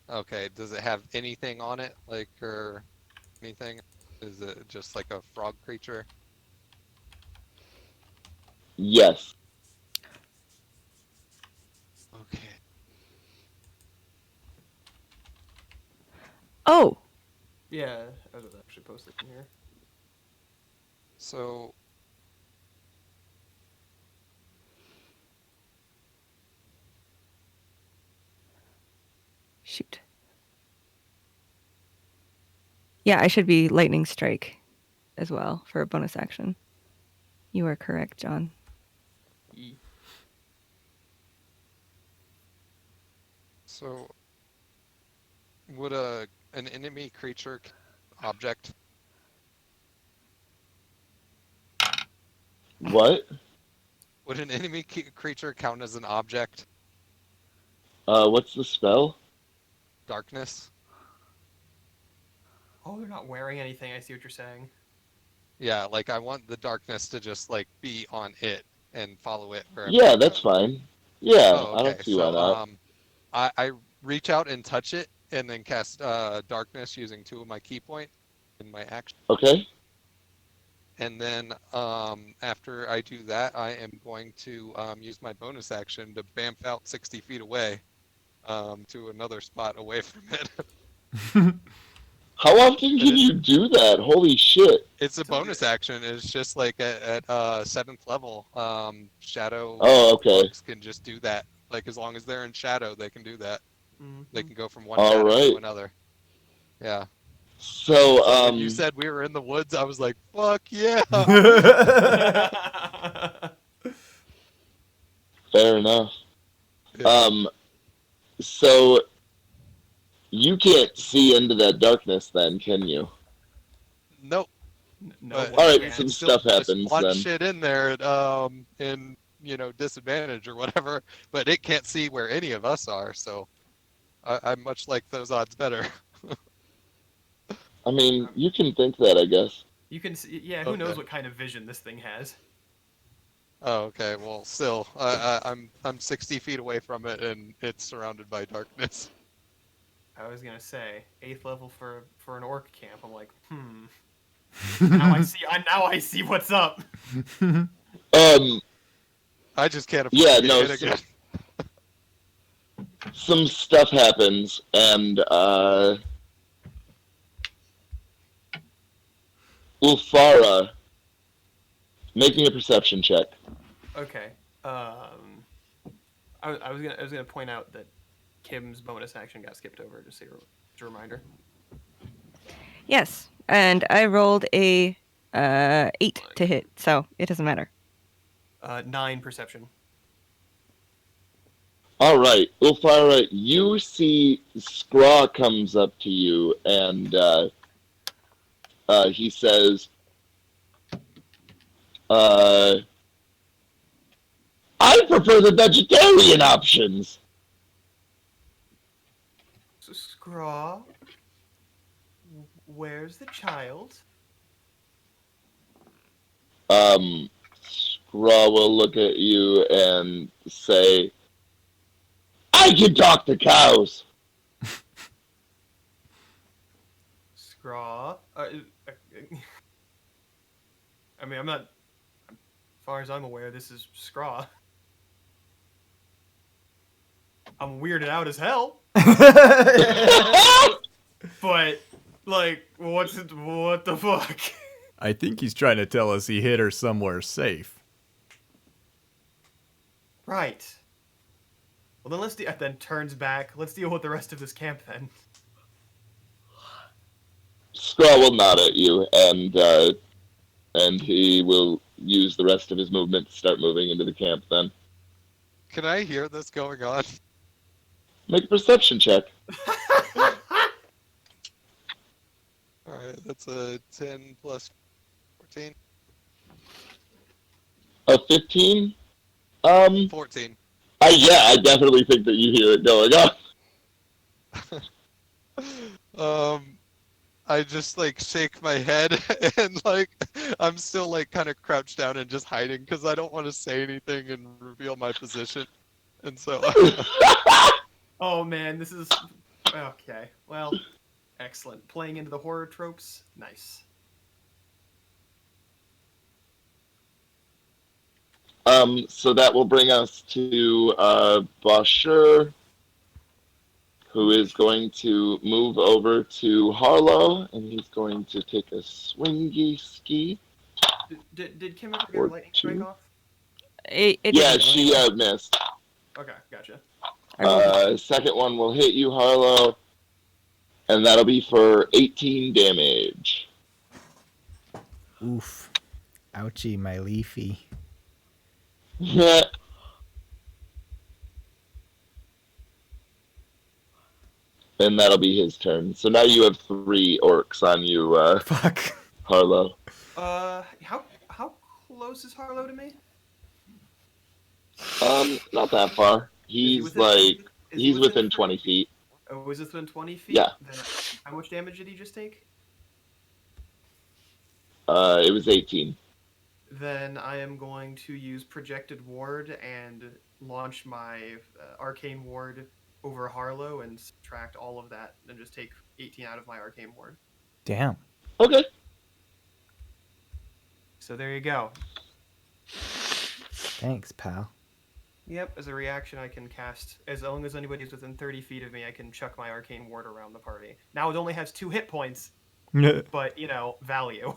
Okay, does it have anything on it, like, or anything? Is it just like a frog creature? Yes. Okay. Oh, Yeah, I was actually post this in here. So shoot. Yeah, I should be lightning strike as well for a bonus action. You are correct, John. E. So, would an enemy creature object? What? Would an enemy creature count as an object? What's the spell? Darkness. Oh, they're not wearing anything. I see what you're saying. Yeah, like I want the darkness to just like be on it and follow it wherever. Yeah, it that's goes. fine. Yeah, Oh, I okay. don't see why So not. I reach out and touch it, and then cast darkness using 2 of my key point in my action. Okay. And then after I do that, I am going to use my bonus action to bamf out 60 feet away to another spot away from it. How often can you do that? Holy shit. It's a bonus action. It's just like at 7th level, shadow Oh, okay. orcs can just do that. Like as long as they're in shadow, they can do that. Mm-hmm. They can go from one All shadow right. to another. Yeah. So, So when you said we were in the woods, I was like, "Fuck yeah!" fair enough. Yeah. So you can't see into that darkness then, can you? Nope. No. But All right, you some can stuff still just happens launch then. shit in there, in disadvantage or whatever. But it can't see where any of us are, so I much like those odds better. I mean, you can think that, I guess. You can see. Yeah. Who Okay. knows what kind of vision this thing has? Oh, okay. Well, still, I'm 60 feet away from it, and it's surrounded by darkness. I was gonna say 8th level for an orc camp. I'm like, Now I see what's up. I just can't afford Yeah, to get no. hit again. Some stuff happens, and Ulfara making a perception check. Okay. I was gonna point out that Kim's bonus action got skipped over. Just a reminder. Yes, and I rolled a 8 to hit, so it doesn't matter. 9 perception. All right, Ulfara, you see Scraw comes up to you, and he says, I prefer the vegetarian options. So Scraw, where's the child? Scraw will look at you and say, I can talk to cows. Scraw. I mean, I'm not. As far as I'm aware, this is Scraw. I'm weirded out as hell. But like, what the fuck? I think he's trying to tell us he hit her somewhere safe. Right. Well, then then turns back. Let's deal with the rest of this camp then. Scraw will nod at you, and he will use the rest of his movement to start moving into the camp then. Can I hear this going on? Make a perception check. Alright, that's a 10 plus 14. A 15? 14. Yeah, I definitely think that you hear it going on. I just like shake my head and like I'm still like kind of crouched down and just hiding because I don't want to say anything and reveal my position. And so Oh man, this is okay. Well, excellent. Playing into the horror tropes, nice. So that will bring us to Bashir, who is going to move over to Harlow, and he's going to take a swingy ski. Did Kim ever get her lightning strike off? It Yeah, didn't she really. missed. Okay, gotcha. I rolled Second one will hit you, Harlow, and that'll be for 18 damage. Oof. Ouchie, my leafy. And that'll be his turn. So now you have 3 orcs on you, Fuck. Harlow. How close is Harlow to me? Not that far. Is he He's within within 20 feet. Oh, is this within 20 feet? Yeah. Then how much damage did he just take? It was 18. Then I am going to use Projected Ward and launch my Arcane Ward over Harlow and subtract all of that and just take 18 out of my Arcane Ward. Damn. Okay. So there you go. Thanks, pal. Yep, as a reaction I can cast, as long as anybody's within 30 feet of me, I can chuck my Arcane Ward around the party. Now it only has 2 hit points, but, value.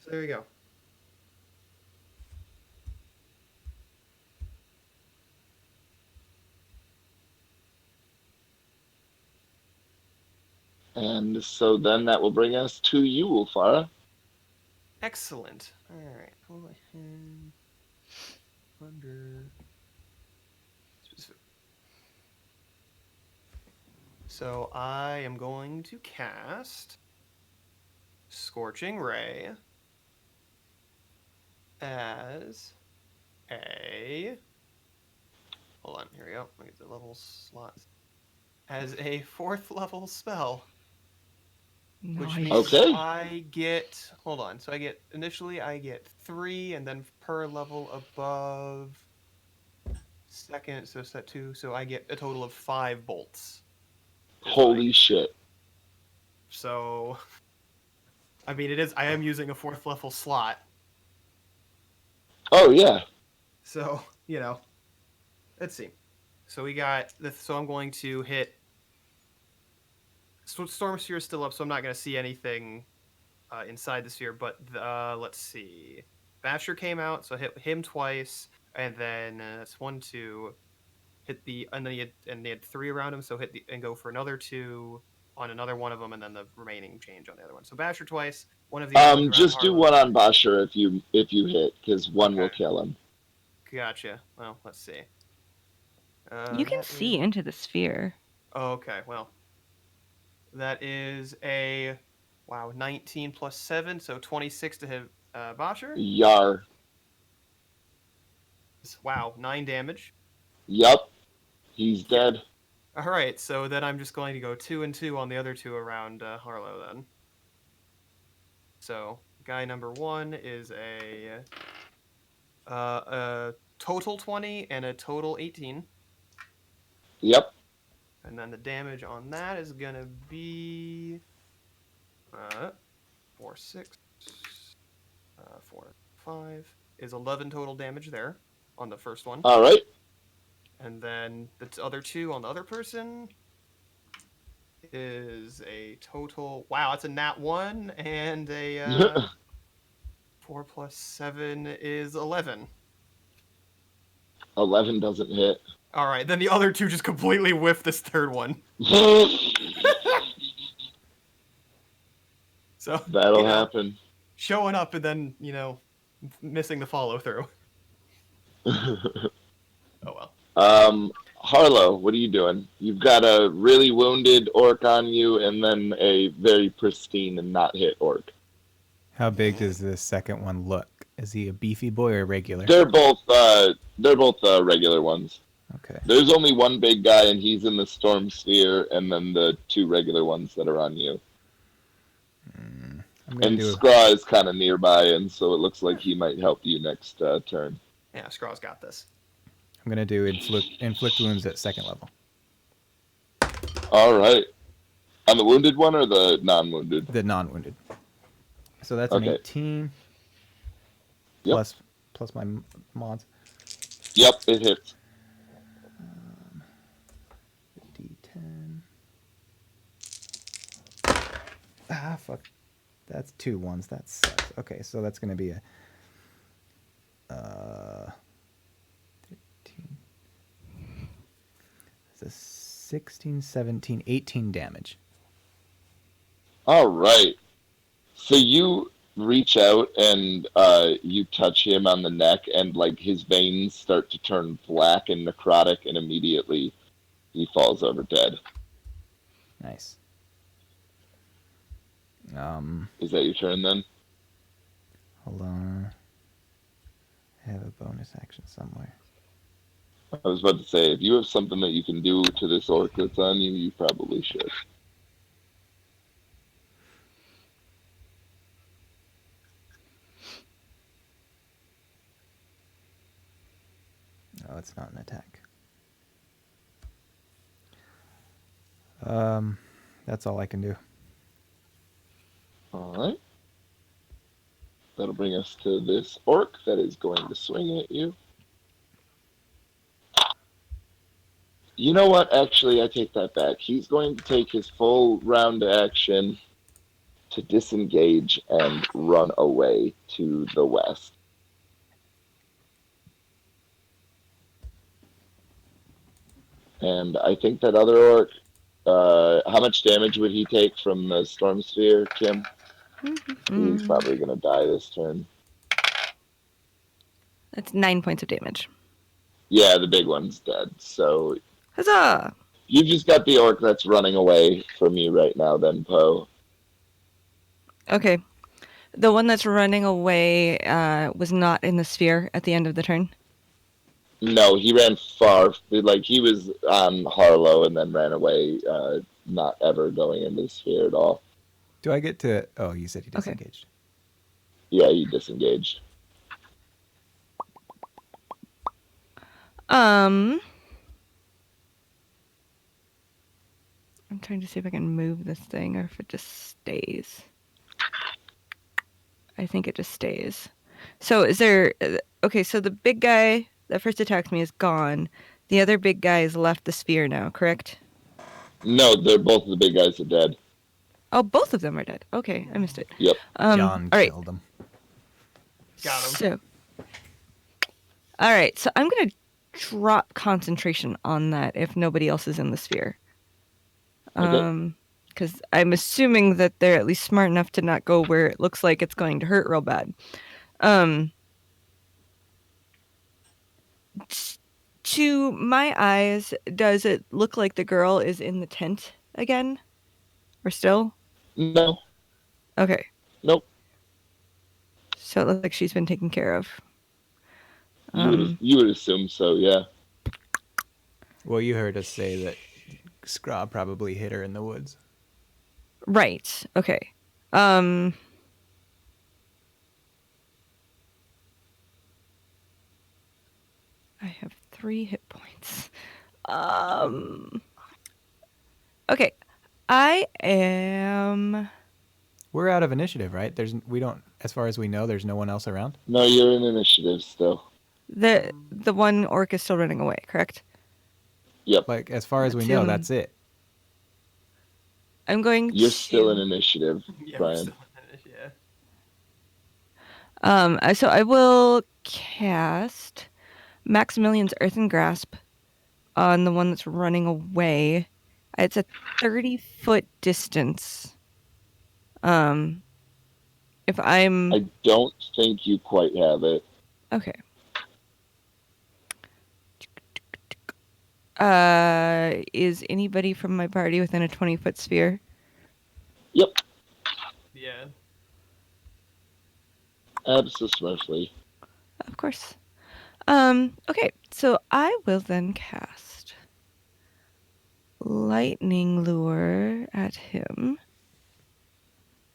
So there you go. And so then that will bring us to you, Ulfara. Excellent. Alright, pull my hand. Under. So I am going to cast Scorching Ray as a. Hold on, here we go. Let me get the level slots. As a 4th level spell. Which means Okay. I get. Hold on. So initially I get 3, and then per level above second, so set 2. So I get a total of 5 bolts. Holy shit. So, I mean, I am using a 4th level slot. Oh, yeah. So, let's see. So we got this. So I'm going to hit. Storm Sphere is still up, so I'm not going to see anything inside the sphere. But let's see. Basher came out, so I hit him twice, and then that's 1, 2. Hit and then they had 3 around him, so hit and go for another 2 on another one of them, and then the remaining change on the other one. So Basher twice. One of these. Just do one on Basher if you hit, because one will kill him. Gotcha. Well, let's see. You can see into the sphere. Oh, okay. Well, that is a 19 plus 7, so 26 to hit Basher. Yar. Wow, 9 damage. Yup. He's dead. All right, so then I'm just going to go 2 and 2 on the other 2 around Harlow then. So guy number 1 is a total 20 and a total 18. Yep. And then the damage on that is gonna be 4, 6, 4, 5 is 11 total damage there on the first one. All right. And then the other 2 on the other person is a total. Wow, it's a nat 1 and a 4 plus 7 is 11. 11 doesn't hit. All right, then the other 2 just completely whiff this third one. So That'll happen. Showing up and then missing the follow through. Oh well. Harlow, what are you doing? You've got a really wounded orc on you, and then a very pristine and not hit orc. How big does the second one look? Is he a beefy boy or regular? They're both regular ones. Okay. There's only one big guy, and he's in the storm sphere, and then the 2 regular ones that are on you. And Scraw is kind of nearby, and so it looks like he might help you next turn. Yeah, Scraw's got this. I'm gonna do inflict wounds at 2nd level. All right. On the wounded one or the non-wounded? The non-wounded. So that's an 18. Yep. Plus my mods. Yep, it hits. D10. Ah, fuck. That's 2 ones. That sucks. Okay, so that's gonna be a 13. It's a 16, 17, 18 damage. All right. So you reach out and you touch him on the neck, and like his veins start to turn black and necrotic, and immediately he falls over dead. Nice. Is that your turn then? Hold on. I have a bonus action somewhere. I was about to say, if you have something that you can do to this orc that's on you, you probably should. Oh, it's not an attack. That's all I can do. All right. That'll bring us to this orc that is going to swing at you. You know what? Actually, I take that back. He's going to take his full round action to disengage and run away to the west. And I think that other orc, how much damage would he take from the storm sphere, Kim? He's probably going to die this turn. That's 9 points of damage. Yeah, the big one's dead. So Huzzah! you've just got the orc that's running away from you right now, then, Poe. Okay. The one that's running away was not in the sphere at the end of the turn. No, he ran far. Like, he was on Harlow and then ran away, not ever going into the sphere at all. Do I get to... Oh, you said he Okay. disengaged. Yeah, he disengaged. I'm trying to see if I can move this thing or if it just stays. I think it just stays. So is there... Okay, so the big guy that first attacked me is gone. The other big guy has left the sphere now, correct? No, they're both of the big guys are dead. Oh, both of them are dead. Okay, I missed it. Yep. John all right. killed him. Got him. So, all right, so I'm going to drop concentration on that if nobody else is in the sphere. Okay. Because I'm assuming that they're at least smart enough to not go where it looks like it's going to hurt real bad. To my eyes, does it look like the girl is in the tent again? Or still? No. Okay. Nope. So it looks like she's been taken care of. You would assume so, yeah. Well, you heard us say that Scraw probably hit her in the woods. Right. Okay. I have 3 hit points. Okay. I am... We're out of initiative, right? As far as we know, there's no one else around. No, you're in initiative still. The one orc is still running away, correct? Yep. Like, as far as we know, that's it. I'm going You're to... still in initiative, Yeah, Brian. So I will cast Maximilian's Earthen Grasp on the one that's running away. It's a 30-foot distance. If I'm... I don't think you quite have it. Okay. Is anybody from my party within a 20-foot sphere? Yep. Yeah. Absolutely. Of course. Okay, so I will then cast Lightning Lure at him.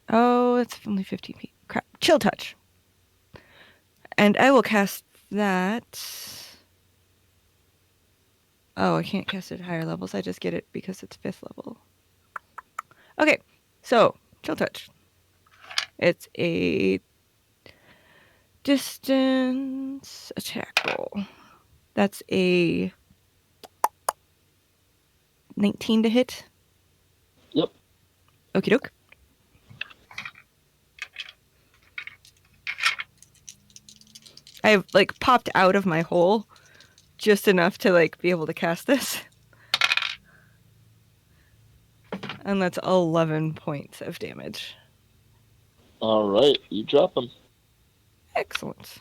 Oh, it's only 15 feet. Crap. Chill Touch. And I will cast that. Oh, I can't cast it at higher levels. I just get it because it's 5th level. Okay, so Chill Touch. It's a distance attack roll. That's a 19 to hit. Yep. Okie doke. I've popped out of my hole just enough to be able to cast this. And that's 11 points of damage. All right, you drop them. Excellent.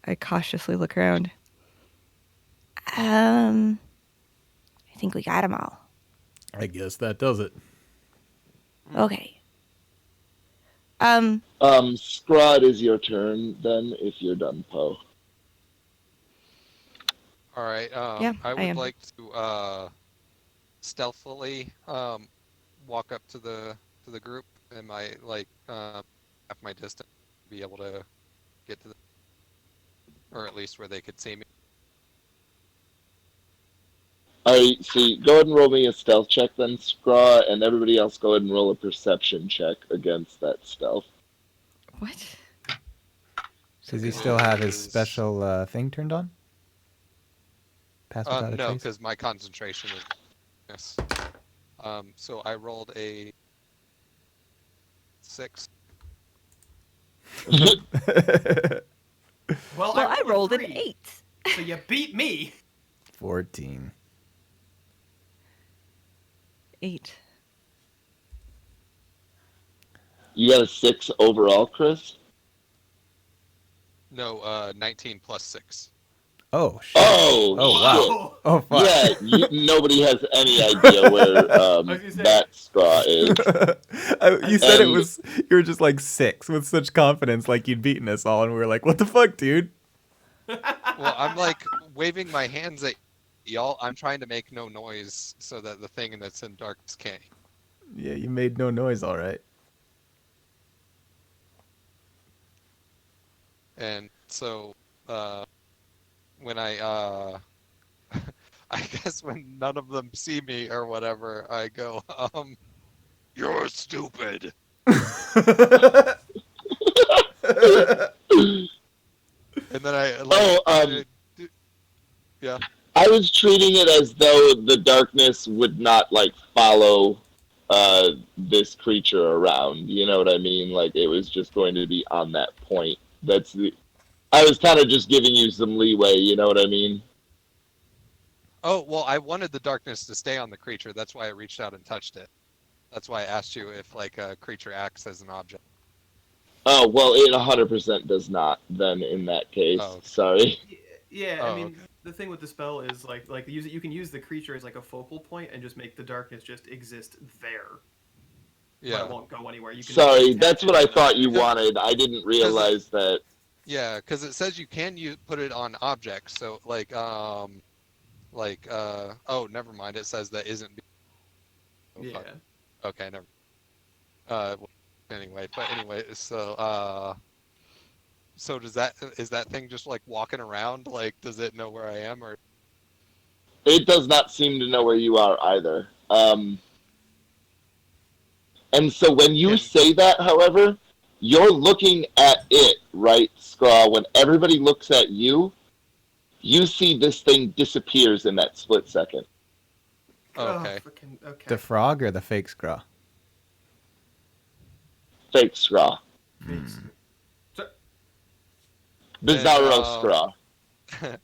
I cautiously look around. I think we got them all. I guess that does it. Okay. Scrod is your turn then, if you're done, Poe. All right. Yeah, I I would am. like to stealthily walk up to the group and my half my distance, be able to get to the, or at least where they could see me. Alright, see, go ahead and roll me a stealth check then, Scraw, and everybody else go ahead and roll a perception check against that stealth. What? Does he still have his Is- special thing turned on? Pass without a No, trace? because my concentration is yes. So I rolled a 6. Well, Well, I rolled a an 3, 8. so you beat me. 14. 8. You got a 6 overall, Chris? No, 19 plus 6. Oh, shit. Oh, Oh, wow. Oh, fuck. Yeah, nobody has any idea where gonna say- that Scraw is. You said it And- was, you were just like 6 with such confidence, like you'd beaten us all, and we were like, what the fuck, dude? Well, I'm like waving my hands at y'all. I'm trying to make no noise so that the thing that's in darkness can't. Yeah, you made no noise, all right. And so, when I I guess when none of them see me or whatever, I go, you're stupid. And then I like, yeah. I was treating it as though the darkness would not, like, follow this creature around. You know what I mean? Like, it was just going to be on that point. I was kind of just giving you some leeway, you know what I mean? Oh, well, I wanted the darkness to stay on the creature. That's why I reached out and touched it. That's why I asked you if, like, a creature acts as an object. Oh, well, it 100% does not, then, in that case. Oh, okay. Sorry. Yeah, Oh, I mean, okay. the thing with the spell is like you can use the creature as like a focal point and just make the darkness just exist there. But Yeah. it won't go anywhere. You can Sorry, attach that's it what I to the- thought you Because- wanted. I didn't realize that. Yeah, because it says you can put it on objects. So, like, oh, never mind. It says that isn't. Oh, Yeah. fuck. Okay, never. Anyway, so is that thing just like walking around? Like, does it know where I am, or? It does not seem to know where you are either. And so when you Can- say that, however, you're looking at it, right, Scraw? When everybody looks at you, you see this thing disappears in that split second. Oh, okay. Okay. The frog or the fake Scraw? Fake Scraw. Bizarro And, Scraw.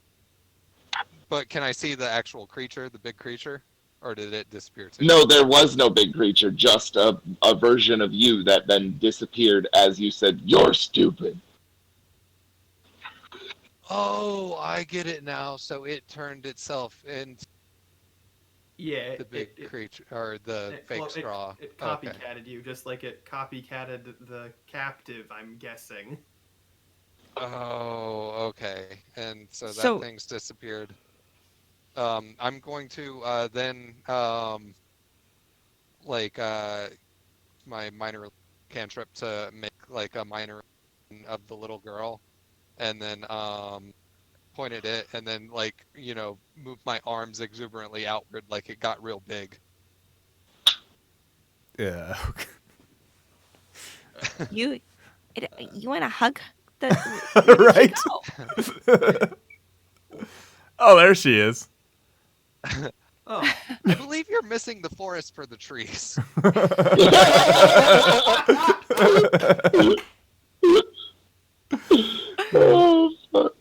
But can I see the actual creature, the big creature, or did it disappear too? No, there was no big creature, just a version of you that then disappeared as you said, "You're stupid." Oh, I get it now. So it turned itself into Yeah. the big creature, or the fake straw. It Okay. copycatted you, just like it copycatted the captive, I'm guessing. Oh, okay. And so that So- thing's disappeared. I'm going to then my minor cantrip to make like a minor of the little girl, and then point at it, and then like move my arms exuberantly outward like it got real big. Yeah. You want to hug the Right? Oh, there she is. Oh, I believe you're missing the forest for the trees. Oh, fuck.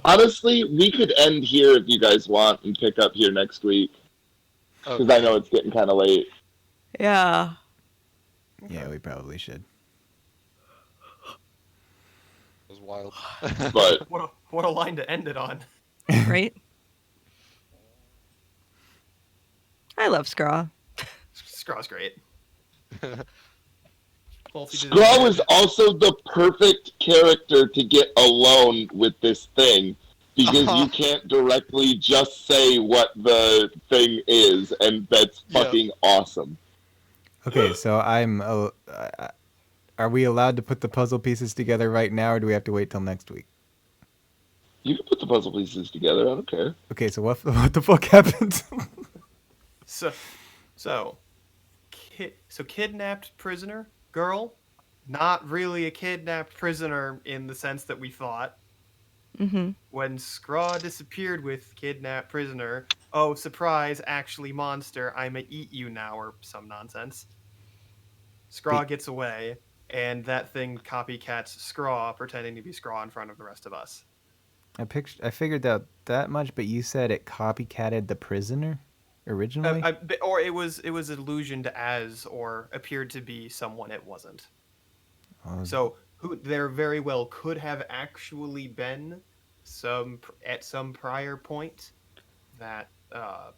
Honestly, we could end here if you guys want and pick up here next week. Because I know it's getting kind of late. Yeah. Yeah, we probably should. It was wild. But What a line to end it on. Right? I love Scraw. Scraw's great. Well, if he did Scraw it was again- also the perfect character to get alone with this thing because Uh-huh. you can't directly just say what the thing is, and that's Yeah. fucking awesome. Okay, so are we allowed to put the puzzle pieces together right now, or do we have to wait till next week? You can put the puzzle pieces together. I don't care. Okay, so what the fuck happened? So kidnapped prisoner girl, not really a kidnapped prisoner in the sense that we thought. Mm-hmm. When Scraw disappeared with kidnapped prisoner, oh surprise, actually monster, I'ma eat you now, or some nonsense. Scraw gets away, and that thing copycats Scraw, pretending to be Scraw in front of the rest of us. I figured out that much, but you said it copycatted the prisoner originally. Or it was illusioned as or appeared to be someone it wasn't. Oh, So who there very well could have actually been at some prior point that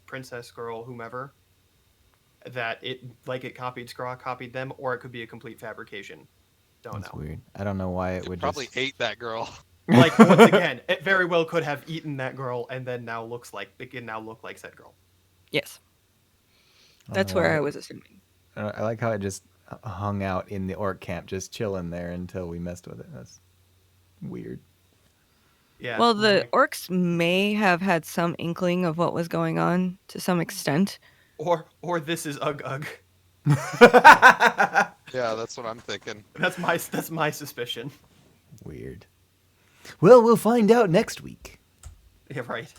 princess girl whomever that it copied Scraw copied them, or it could be a complete fabrication. Don't that's know. weird. I don't know why it It would probably just. ate that girl. Like once again, it very well could have eaten that girl and then now looks like it can now look like said girl. Yes. I don't That's know where why I it- was assuming. I like how it just hung out in the orc camp, just chilling there until we messed with it. That's weird. Yeah. Well, the orcs may have had some inkling of what was going on to some extent. or this is Ugg Ugg. Yeah, that's what I'm thinking. That's my suspicion. Weird. Well, we'll find out next week. Yeah, right.